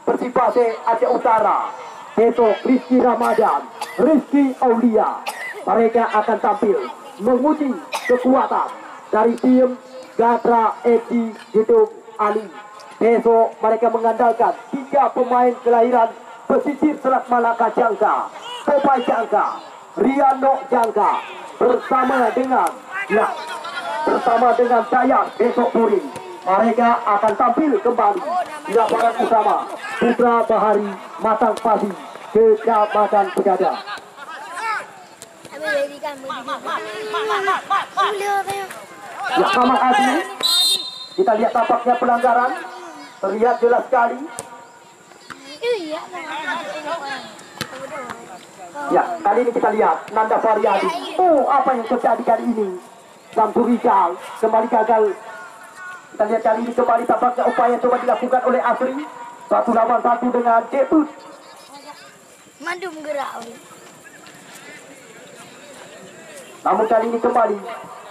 Persipase Aceh Utara. Besok Rizky Ramadan, Rizky Aulia. Mereka akan tampil menguji kekuatan dari tim Gatra FC Gedung Ali. Besok mereka mengandalkan 3 pemain kelahiran pesisir Selat Malaka Jangka, Popai Jangka, Riano Jangka bersama dengan Dayat besok Puri. Mereka akan tampil kembali di lapangan utama Putra Bahari Matang Padi Kecamatan Pegadaian. Ya, Kamar Adi, kita lihat tampaknya pelanggaran, terlihat jelas sekali. Ya, kali ini kita lihat Nanda Faryadi. Oh, apa yang terjadi kali ini? Samsul Rizal kembali gagal. Kita lihat kali ini kembali tampaknya upaya coba dilakukan oleh Asri. 1 lawan 1 dengan Jebut.
Mandum gerak.
Namun kali ini kembali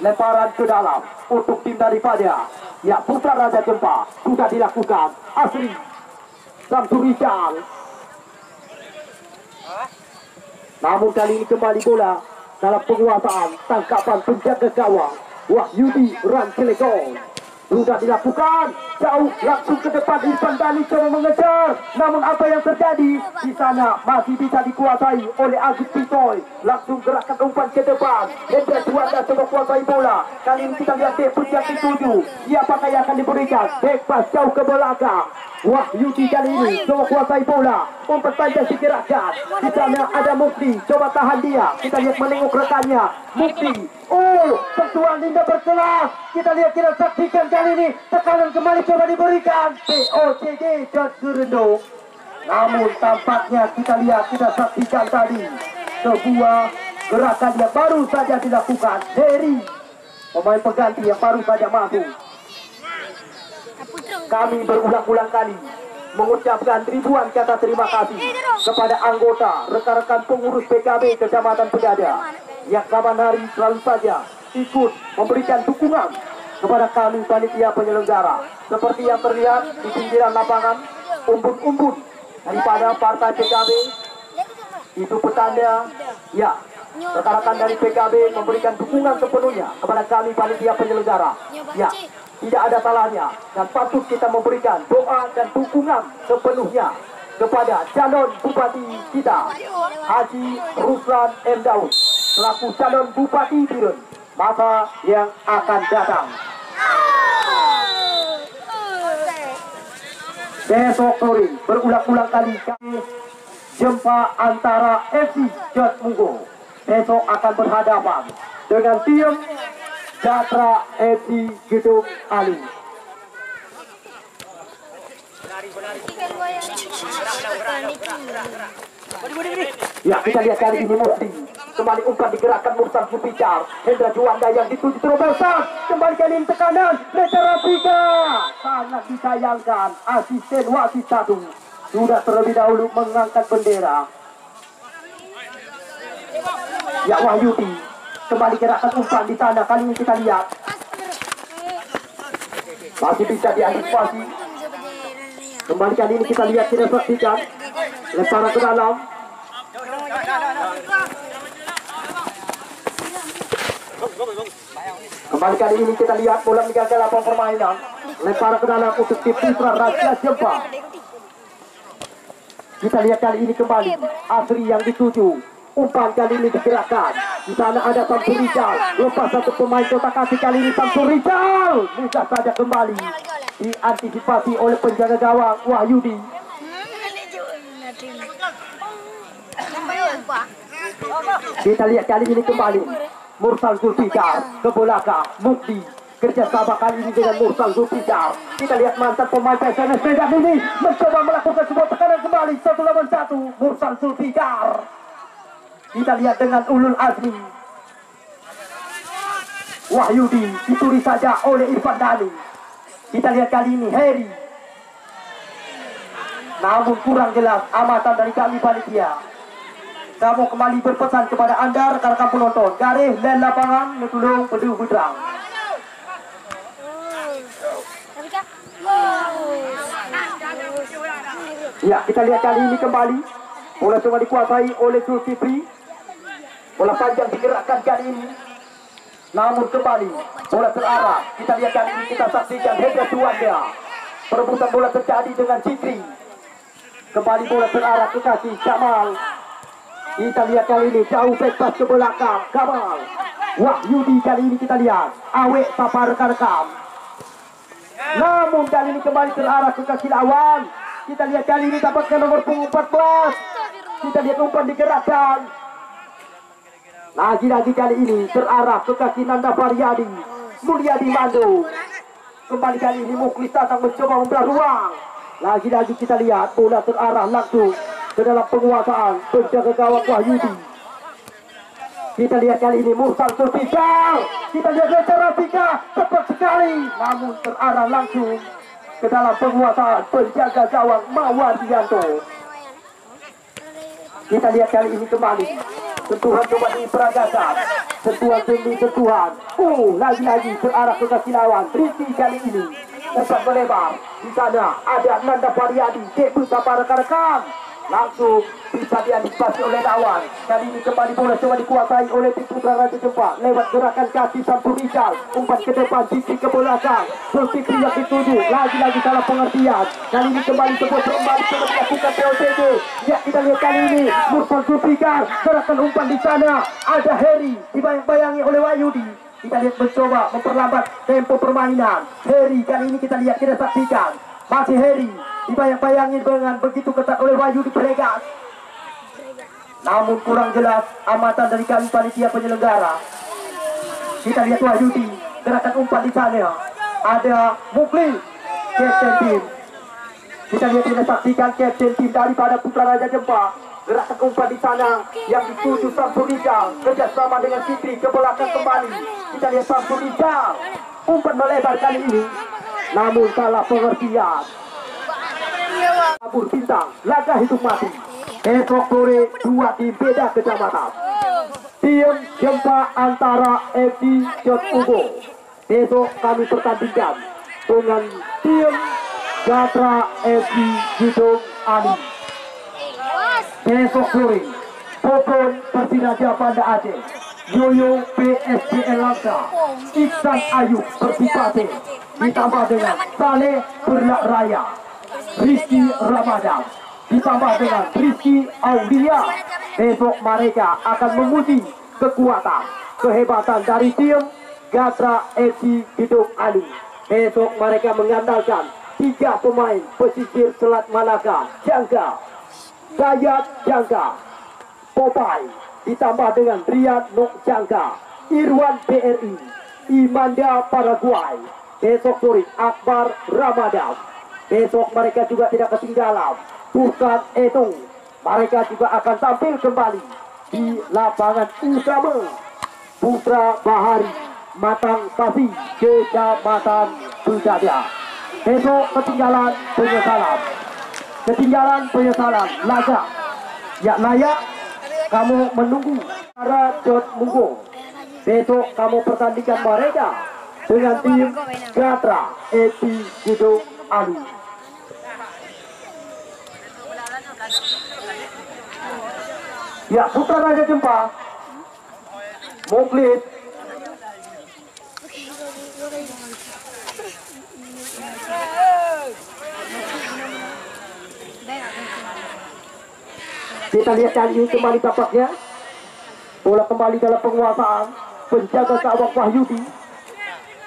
lemparan ke dalam untuk tim daripada ya Putra Raja Gempa sudah dilakukan. Asri Samsul Rizal. Namun kali ini kembali bola dalam penguasaan tangkapan penjaga gawang Wahyudi Rancelegong. Sudah dilakukan jauh langsung ke depan. Irfan Dani coba mengejar, namun apa yang terjadi di sana masih bisa dikuasai oleh Agus Pitoy. Langsung gerakkan umpan ke depan. Hendra Juanda coba kuasai bola. Kali ini kita lihat debut yang dituju. Siapakah yang akan diberikan? Back pass jauh ke belakang. Wahyudi kali ini coba kuasai bola. Umpan panjang digerakkan. Di sana ada Mukti, coba tahan dia. Kita lihat menengok rekannya. Mukti. Oh, sentuhan Linda berkelas. Kita lihat, kita saksikan kali ini. Tekanan kembali coba diberikan. POCG Jod Surendong. Namun tampaknya kita saksikan tadi sebuah gerakan yang baru saja dilakukan dari pemain pengganti yang baru saja masuk. Kami berulang-ulang kali mengucapkan ribuan kata terima kasih kepada anggota, rekan-rekan pengurus PKB Kecamatan Pegadaian yang kapan hari selalu saja ikut memberikan dukungan kepada kami panitia penyelenggara. Seperti yang terlihat di pinggiran lapangan, umbun-umbun daripada partai PKB itu petanda ya. Rekan-rekan dari PKB memberikan dukungan sepenuhnya kepada kami panitia penyelenggara. Ya, tidak ada salahnya dan patut kita memberikan doa dan dukungan sepenuhnya kepada calon bupati kita, Haji Ruslan M. Daud, selaku calon bupati Birun masa yang akan datang. Besok sore berulang-ulang kali kami jumpa antara FC Jod Munggo. Besok akan berhadapan dengan tim Gatra FC Gedung Ali. Ya, kita lihat kali ini Mukti kembali umpan digerakkan Mursal Supicar. Hendra Juanda yang dituju terobosan. Kembali kali ini tekanan Reza Rafika. Sangat disayangkan asisten wasit 1 sudah terlebih dahulu mengangkat bendera. Ya, Wahyudi kembali gerakan umpan di sana. Kali ini kita lihat masih bisa diantisipasi. Kembali kali ini kita lihat, kita saksikan lemparan ke dalam. Kembali kali ini kita lihat bola meninggalkan lapangan permainan. Lemparan ke dalam untuk tim Putra Raja Gempa. Kita lihat kali ini kembali Asri yang dituju. Umpan kali ini digerakkan. Di sana ada Samsul Rizal. Lepas satu pemain kotak kasih kali ini Samsul Rizal. Mudah saja kembali diantisipasi oleh penjaga gawang Wahyudi. Kita lihat kali ini kembali Mursal Zulfikar ke belakang. Mukti kerjasama kali ini dengan Mursal Zulfikar. Kita lihat mantan pemain PSNS Medan ini mencoba melakukan sebuah tekanan kembali. 1 lawan 1 Mursal Zulfikar. Kita lihat dengan Ulul Azmi. Wahyudi ditulis saja oleh Irfan Dani. Kita lihat kali ini Heri. Namun kurang jelas amatan dari kami panitia. Kamu kembali berpesan kepada anda rekan-rekan penonton, garis dan lapangan mentulung pedu budrang. Ya, kita lihat kali ini kembali bola cuma dikuasai oleh Zulkifli. Bola panjang digerakkan kali ini. Namun kembali bola terarah. Kita lihat kali ini, kita saksikan hebat tuannya. Perebutan bola terjadi dengan Cikri. Kembali bola terarah ke kaki Kamal. Kita lihat kali ini jauh bebas ke belakang Kamal. Wahyudi kali ini kita lihat awet sapa rekan-rekan. Namun kali ini kembali terarah ke kaki lawan. Kita lihat kali ini dapatkan nomor punggung 14. Kita lihat umpan digerakkan. Lagi-lagi kali ini terarah ke kaki Nanda Faryadi. Mulyadi Mando. Kembali kali ini Mukhlis datang mencoba membelah ruang. Lagi-lagi kita lihat bola terarah langsung ke dalam penguasaan penjaga gawang Wahyudi. Kita lihat kali ini Mursal Sulfikar. Kita lihat Reza Rafika cepat sekali, namun terarah langsung ke dalam penguasaan penjaga gawang Mawardianto. Kita lihat kali ini kembali sentuhan coba diperagakan, sentuhan demi sentuhan. Lagi-lagi terarah ke kaki lawan. Rizky kali ini umpan melebar. Di sana ada Nanda Faryadi, debut para rekan-rekan. Langsung bisa diantisipasi oleh lawan. Kali ini kembali bola coba dikuasai oleh tim Putra Raja Jempa lewat gerakan kaki Samsul Rizal. Umpan ke depan, Cikri ke belakang. Zulkifli yang dituju, lagi-lagi salah pengertian. Kali ini kembali sebuah perempuan coba dilakukan POTG. Ya, kita lihat kali ini Mursal Zulfikar gerakan umpan di sana. Ada Heri dibayang-bayangi oleh Wahyudi. Kita lihat mencoba memperlambat tempo permainan. Heri kali ini kita lihat, kita saksikan. Masih Heri dibayang-bayangi dengan begitu ketat oleh Wahyudi Pregas. Namun kurang jelas amatan dari kami panitia penyelenggara. Kita lihat Wahyudi gerakan umpan di sana. Ada Mukhlis, kapten tim. Kita lihat, kita saksikan kapten tim daripada Putra Raja Jempa. Gerakan umpan di sana yang dituju Samsul Rizal kerjasama dengan Cikri ke belakang kembali. Kita lihat Samsul Rizal umpan melebar kali ini, namun salah pengertian. Kabur bintang, laga hidup mati. Esok sore dua tim beda kecamatan. Tim Jempa antara FC Jot Ugo. Besok kami pertandingkan dengan tim Gatra FC Gidong Ali. Besok sore Popon Persiraja Banda Aceh, Yoyo PSBL Langka, Iksan Ayub Persipate, ditambah dengan Saleh Berlak Raya, Rizky Ramadan, ditambah dengan Rizky Aulia. Besok mereka akan menguji kekuatan, kehebatan dari tim Gatra FC Gidong Ali. Besok mereka mengandalkan 3 pemain pesisir Selat Malaka, Jangka, Dayat Jangka, Popeye, ditambah dengan Riyad Nok Jangka, Irwan BRI, Imanda Paraguay. Besok sore Akbar Ramadan. Besok mereka juga tidak ketinggalan Bukan Etung. Mereka juga akan tampil kembali di lapangan utama Putra Bahari Matang Pasi, Kecamatan Sujaya. Besok ketinggalan penyesalan laga. Ya layak kamu menunggu para Jot Munggo. Besok kamu pertandingan mereka dengan tim Gatra FC Gidong Ali. Ya, Putra Raja Jempa, Mukhlis, kita lihat kali ini kembali tampaknya bola kembali dalam penguasaan penjaga gawang Wahyudi.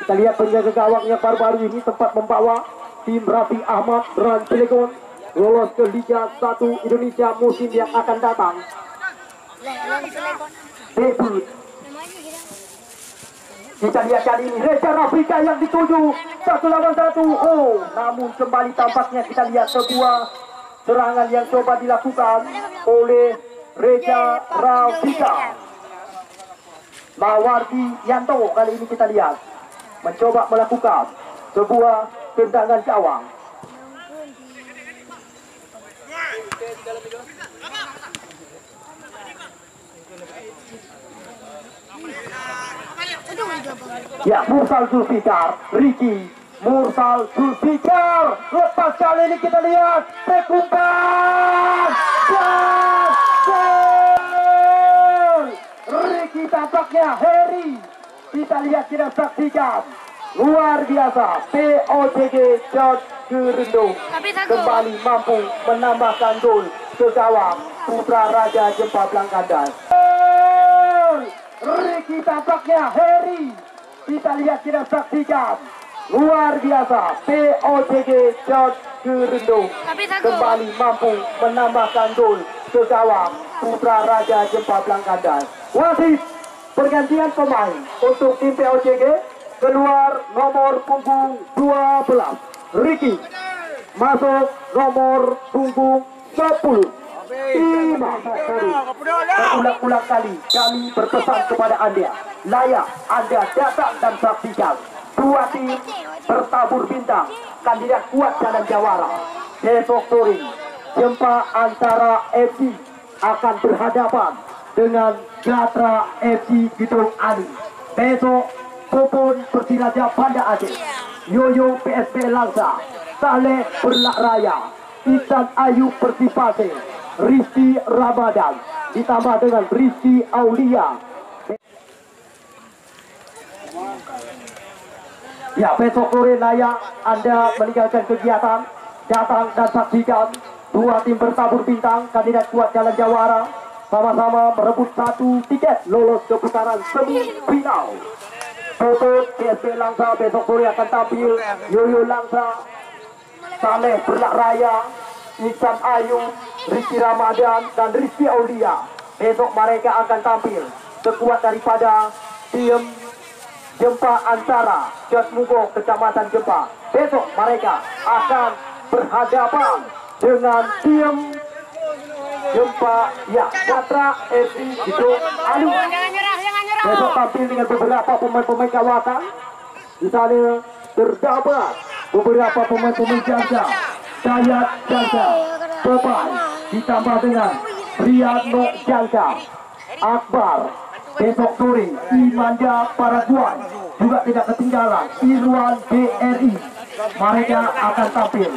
Kita lihat penjaga gawangnya baru-baru ini sempat membawa tim Raffi Ahmad Ran Cilegon lolos ke Liga 1 Indonesia musim yang akan datang. Debut. Kita lihat kali ini Reza Rafika yang dituju 1 lawan 1. Namun kembali tampaknya kita lihat sebuah serangan yang coba dilakukan oleh Reza Rafika. Mawardi Yanto kali ini kita lihat mencoba melakukan sebuah tendangan gawang. Ya, Mursal Zulfikar, Ricky Mursal Zulfikar, lepas kali ini kita lihat umpan dan gol. Ricky tampaknya Harry, kita lihat, kita saksikan, luar biasa. POJG Jod Gerendung kembali mampu menambahkan gol ke gawang putra Raja Jempa Blangkandal. Ricky tampaknya Harry, kita lihat, kita saksikan, luar biasa. POJG Jod Gerendung kembali mampu menambahkan gol ke gawang putra Raja Jempa Blangkandal. Wasit pergantian pemain untuk tim POJG, keluar nomor punggung 12 Ricky, masuk nomor punggung 10 Imam. Berulang-ulang kali kami berpesan kepada Anda, layak Anda datang dan saksikan dua tim bertabur bintang, kandidat kuat dalam jawara. Besok sore Jempa Antara FC akan berhadapan dengan Gatra FC Gedung Ali. Besok Popon Persiraja Banda Aceh, Yoyo PSP Langsa, Saleh Berlak Raya, Isan Ayu Persipase, Rizky Ramadan, ditambah dengan Rizky Aulia. Ya, besok sore layak Anda meninggalkan kegiatan, datang dan saksikan dua tim bertabur bintang, kandidat kuat jalan jawara, sama-sama merebut satu tiket lolos ke putaran semifinal. Toto PSP Langsa besok sore akan tampil, Yoyo Langsa, Saleh Berlak Raya, Iksan Ayu, Rizky Ramadan, dan Rizky Aulia. Besok mereka akan tampil sekuat daripada tim Jempa Antara Jod Mugo Kecamatan Jempa. Besok mereka akan berhadapan dengan tim Jempa Gatra FC Gedung Ali. Besok tampil dengan beberapa pemain-pemain kawasan. Di sana terdapat beberapa pemain-pemain jangka, Dayat Jangka, Pepai, ditambah dengan Riyadno Jangka, Akbar. Besok sore Imanda Paraguay juga tidak ketinggalan, Irwan BRI. Mereka akan tampil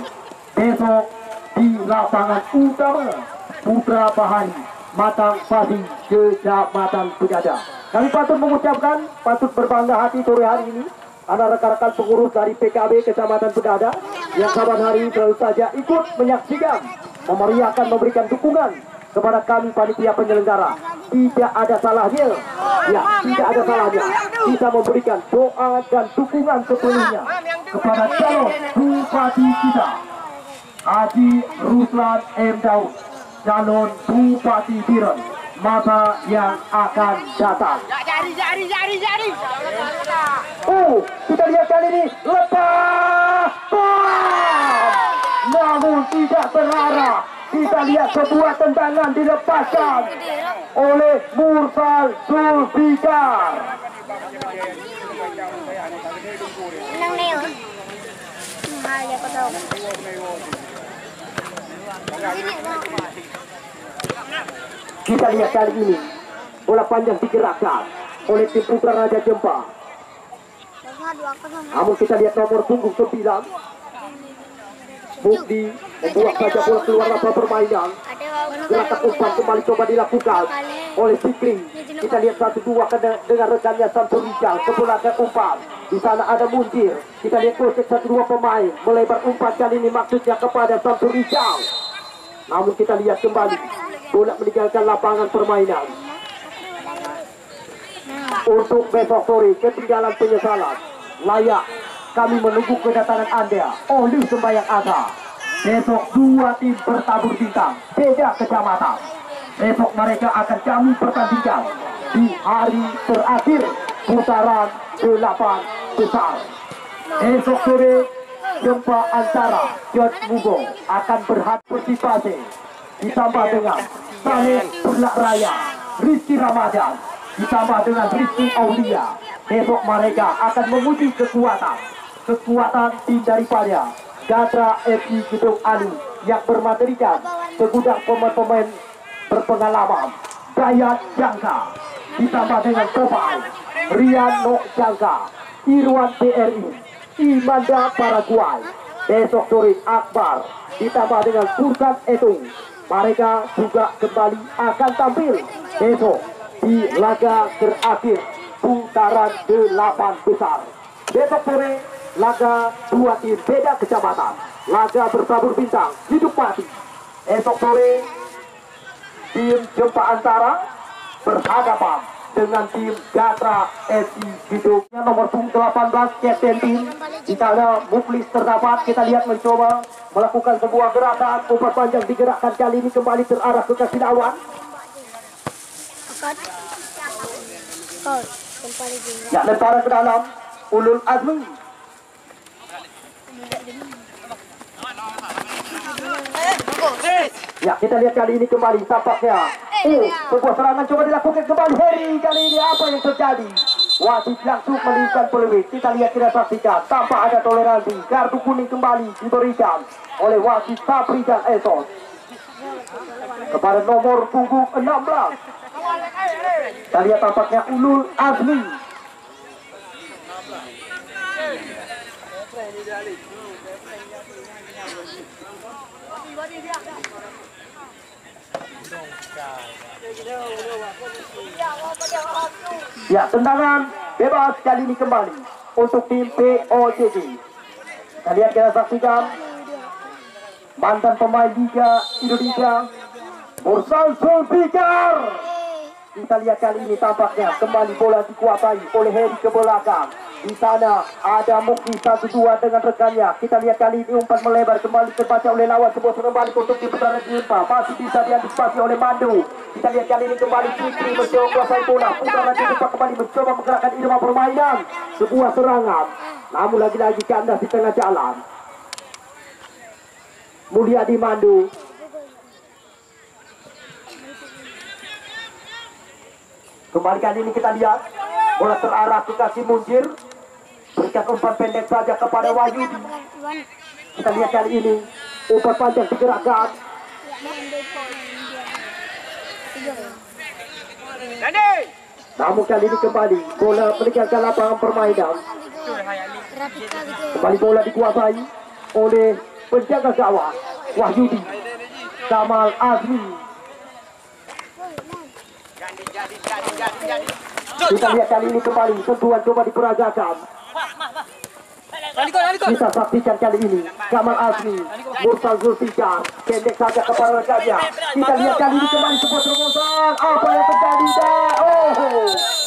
besok di lapangan utama Putra Bahari, Matang Padi, Kecamatan Pejadah. Kami patut mengucapkan, patut berbangga hati sore hari ini ada rekan-rekan pengurus dari PKB Kecamatan Pejadah yang kapan hari selalu saja ikut menyaksikan, memeriahkan, memberikan dukungan kepada kami panitia penyelenggara. Tidak ada salahnya, ya tidak ada salahnya kita memberikan doa dan dukungan sepenuhnya kepada calon bupati kita, Haji Ruslan M. Daud, calon Bupati Biren masa yang akan datang. Kita lihat kali ini lepas, namun tidak terarah. Kita lihat sebuah tendangan dilepaskan oleh Mursal Zulfikar. Kita lihat kali ini bola panjang digerakkan oleh tim Putra Raja Jempa. Namun kita lihat nomor punggung 9 Bukti membuat saja bola keluar lapangan permainan. Gerakan umpan kembali coba dilakukan oleh Fikri. Kita lihat 1-2 dengan rekannya Samsul Rijal, kebulakan umpan. Di sana ada Munjir. Kita lihat proses 1-2 pemain melebar umpan kali ini maksudnya kepada Samsul Rijal. Namun kita lihat kembali bola meninggalkan lapangan permainan. Untuk besok sore ketinggalan penyesalan, layak kami menunggu kedatangan Anda oleh sembahyang asa. Besok dua tim bertabur bintang, beda kecamatan. Besok mereka akan kami pertandingkan di hari terakhir putaran 8 besar. Esok sore Jempa Antara Jod Mugo akan berhadapan Persipase, ditambah dengan Saleh Berlak Raya, Rizky Ramadan, ditambah dengan Rizky Aulia. Besok mereka akan menguji kekuatan kekuatan tim daripada Gatra FC Gedung Ali yang bermaterikan segudang pemain-pemain berpengalaman. Dayat Jangka ditambah dengan Topal, Rian No Jangka, Irwan BRI, Imanda Paraguay, besok sore Akbar ditambah dengan Furkan Etung. Mereka juga kembali akan tampil besok di laga terakhir putaran 8 besar. Besok sore laga dua tim beda kecamatan, laga bertabur bintang hidup mati. Esok sore tim Jempa Antara berhadapan dengan tim Gatra FC Gedung. Nomor 18 Kapten tim di sana Muflis terdapat. Kita lihat mencoba melakukan sebuah gerakan umpan panjang, digerakkan kali ini kembali terarah ke kaki lawan. Ya, lemparan ke dalam Ulul Azmi. Ya, kita lihat kali ini kembali tampaknya sebuah serangan coba dilakukan kembali Heri. Kali ini apa yang terjadi? Wasit langsung melihat peluit. Kita lihat, kita saksikan tanpa ada toleransi. Kartu kuning kembali diberikan oleh wasit Sapri dan Esos kepada nomor punggung 16. Kita lihat tampaknya Ulul Azmi. Ya, tendangan bebas kali ini kembali untuk tim POJJ. Kita lihat, kita saksikan mantan pemain Liga Indonesia Mursal Zulfikar. Kita lihat kali ini tampaknya kembali bola dikuasai oleh Heri ke belakang. Di sana ada Mukti 1-2 dengan rekannya. Kita lihat kali ini umpan melebar kembali terbaca oleh lawan. Sebuah serangan balik untuk di putaran kedua masih bisa diantisipasi oleh Mandu. Kita lihat kali ini kembali Fikri mencoba menguasai bola. Putaran kedua kembali mencoba menggerakkan irama permainan. Sebuah serangan, namun lagi-lagi kandas di tengah jalan. Mulyadi Mandu. Kembali kali ini kita lihat bola terarah ke kaki Munjir. Berikan umpan pendek saja kepada Wahyudi. Kita lihat kali ini umpan panjang digerakkan. Namun kali ini kembali bola meninggalkan lapangan permainan. Kembali bola dikuasai oleh penjaga gawang Wahyudi Kamal Azmi. Kita lihat kali ini kembali sentuhan coba diperagakan. Kita saksikan kali ini Kamal Azmi, Mursal Zulfikar, pendek saja kepada rekannya. Kita lihat kali ini kembali sebuah terobosan. Apa yang terjadi?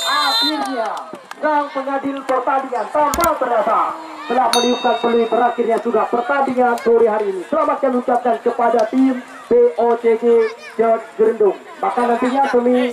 Akhirnya sang pengadil pertandingan tanpa terasa telah meniupkan peluit berakhirnya sudah pertandingan sore hari ini. Selamat kami ucapkan kepada tim POJJ Gerendung. Maka nantinya demi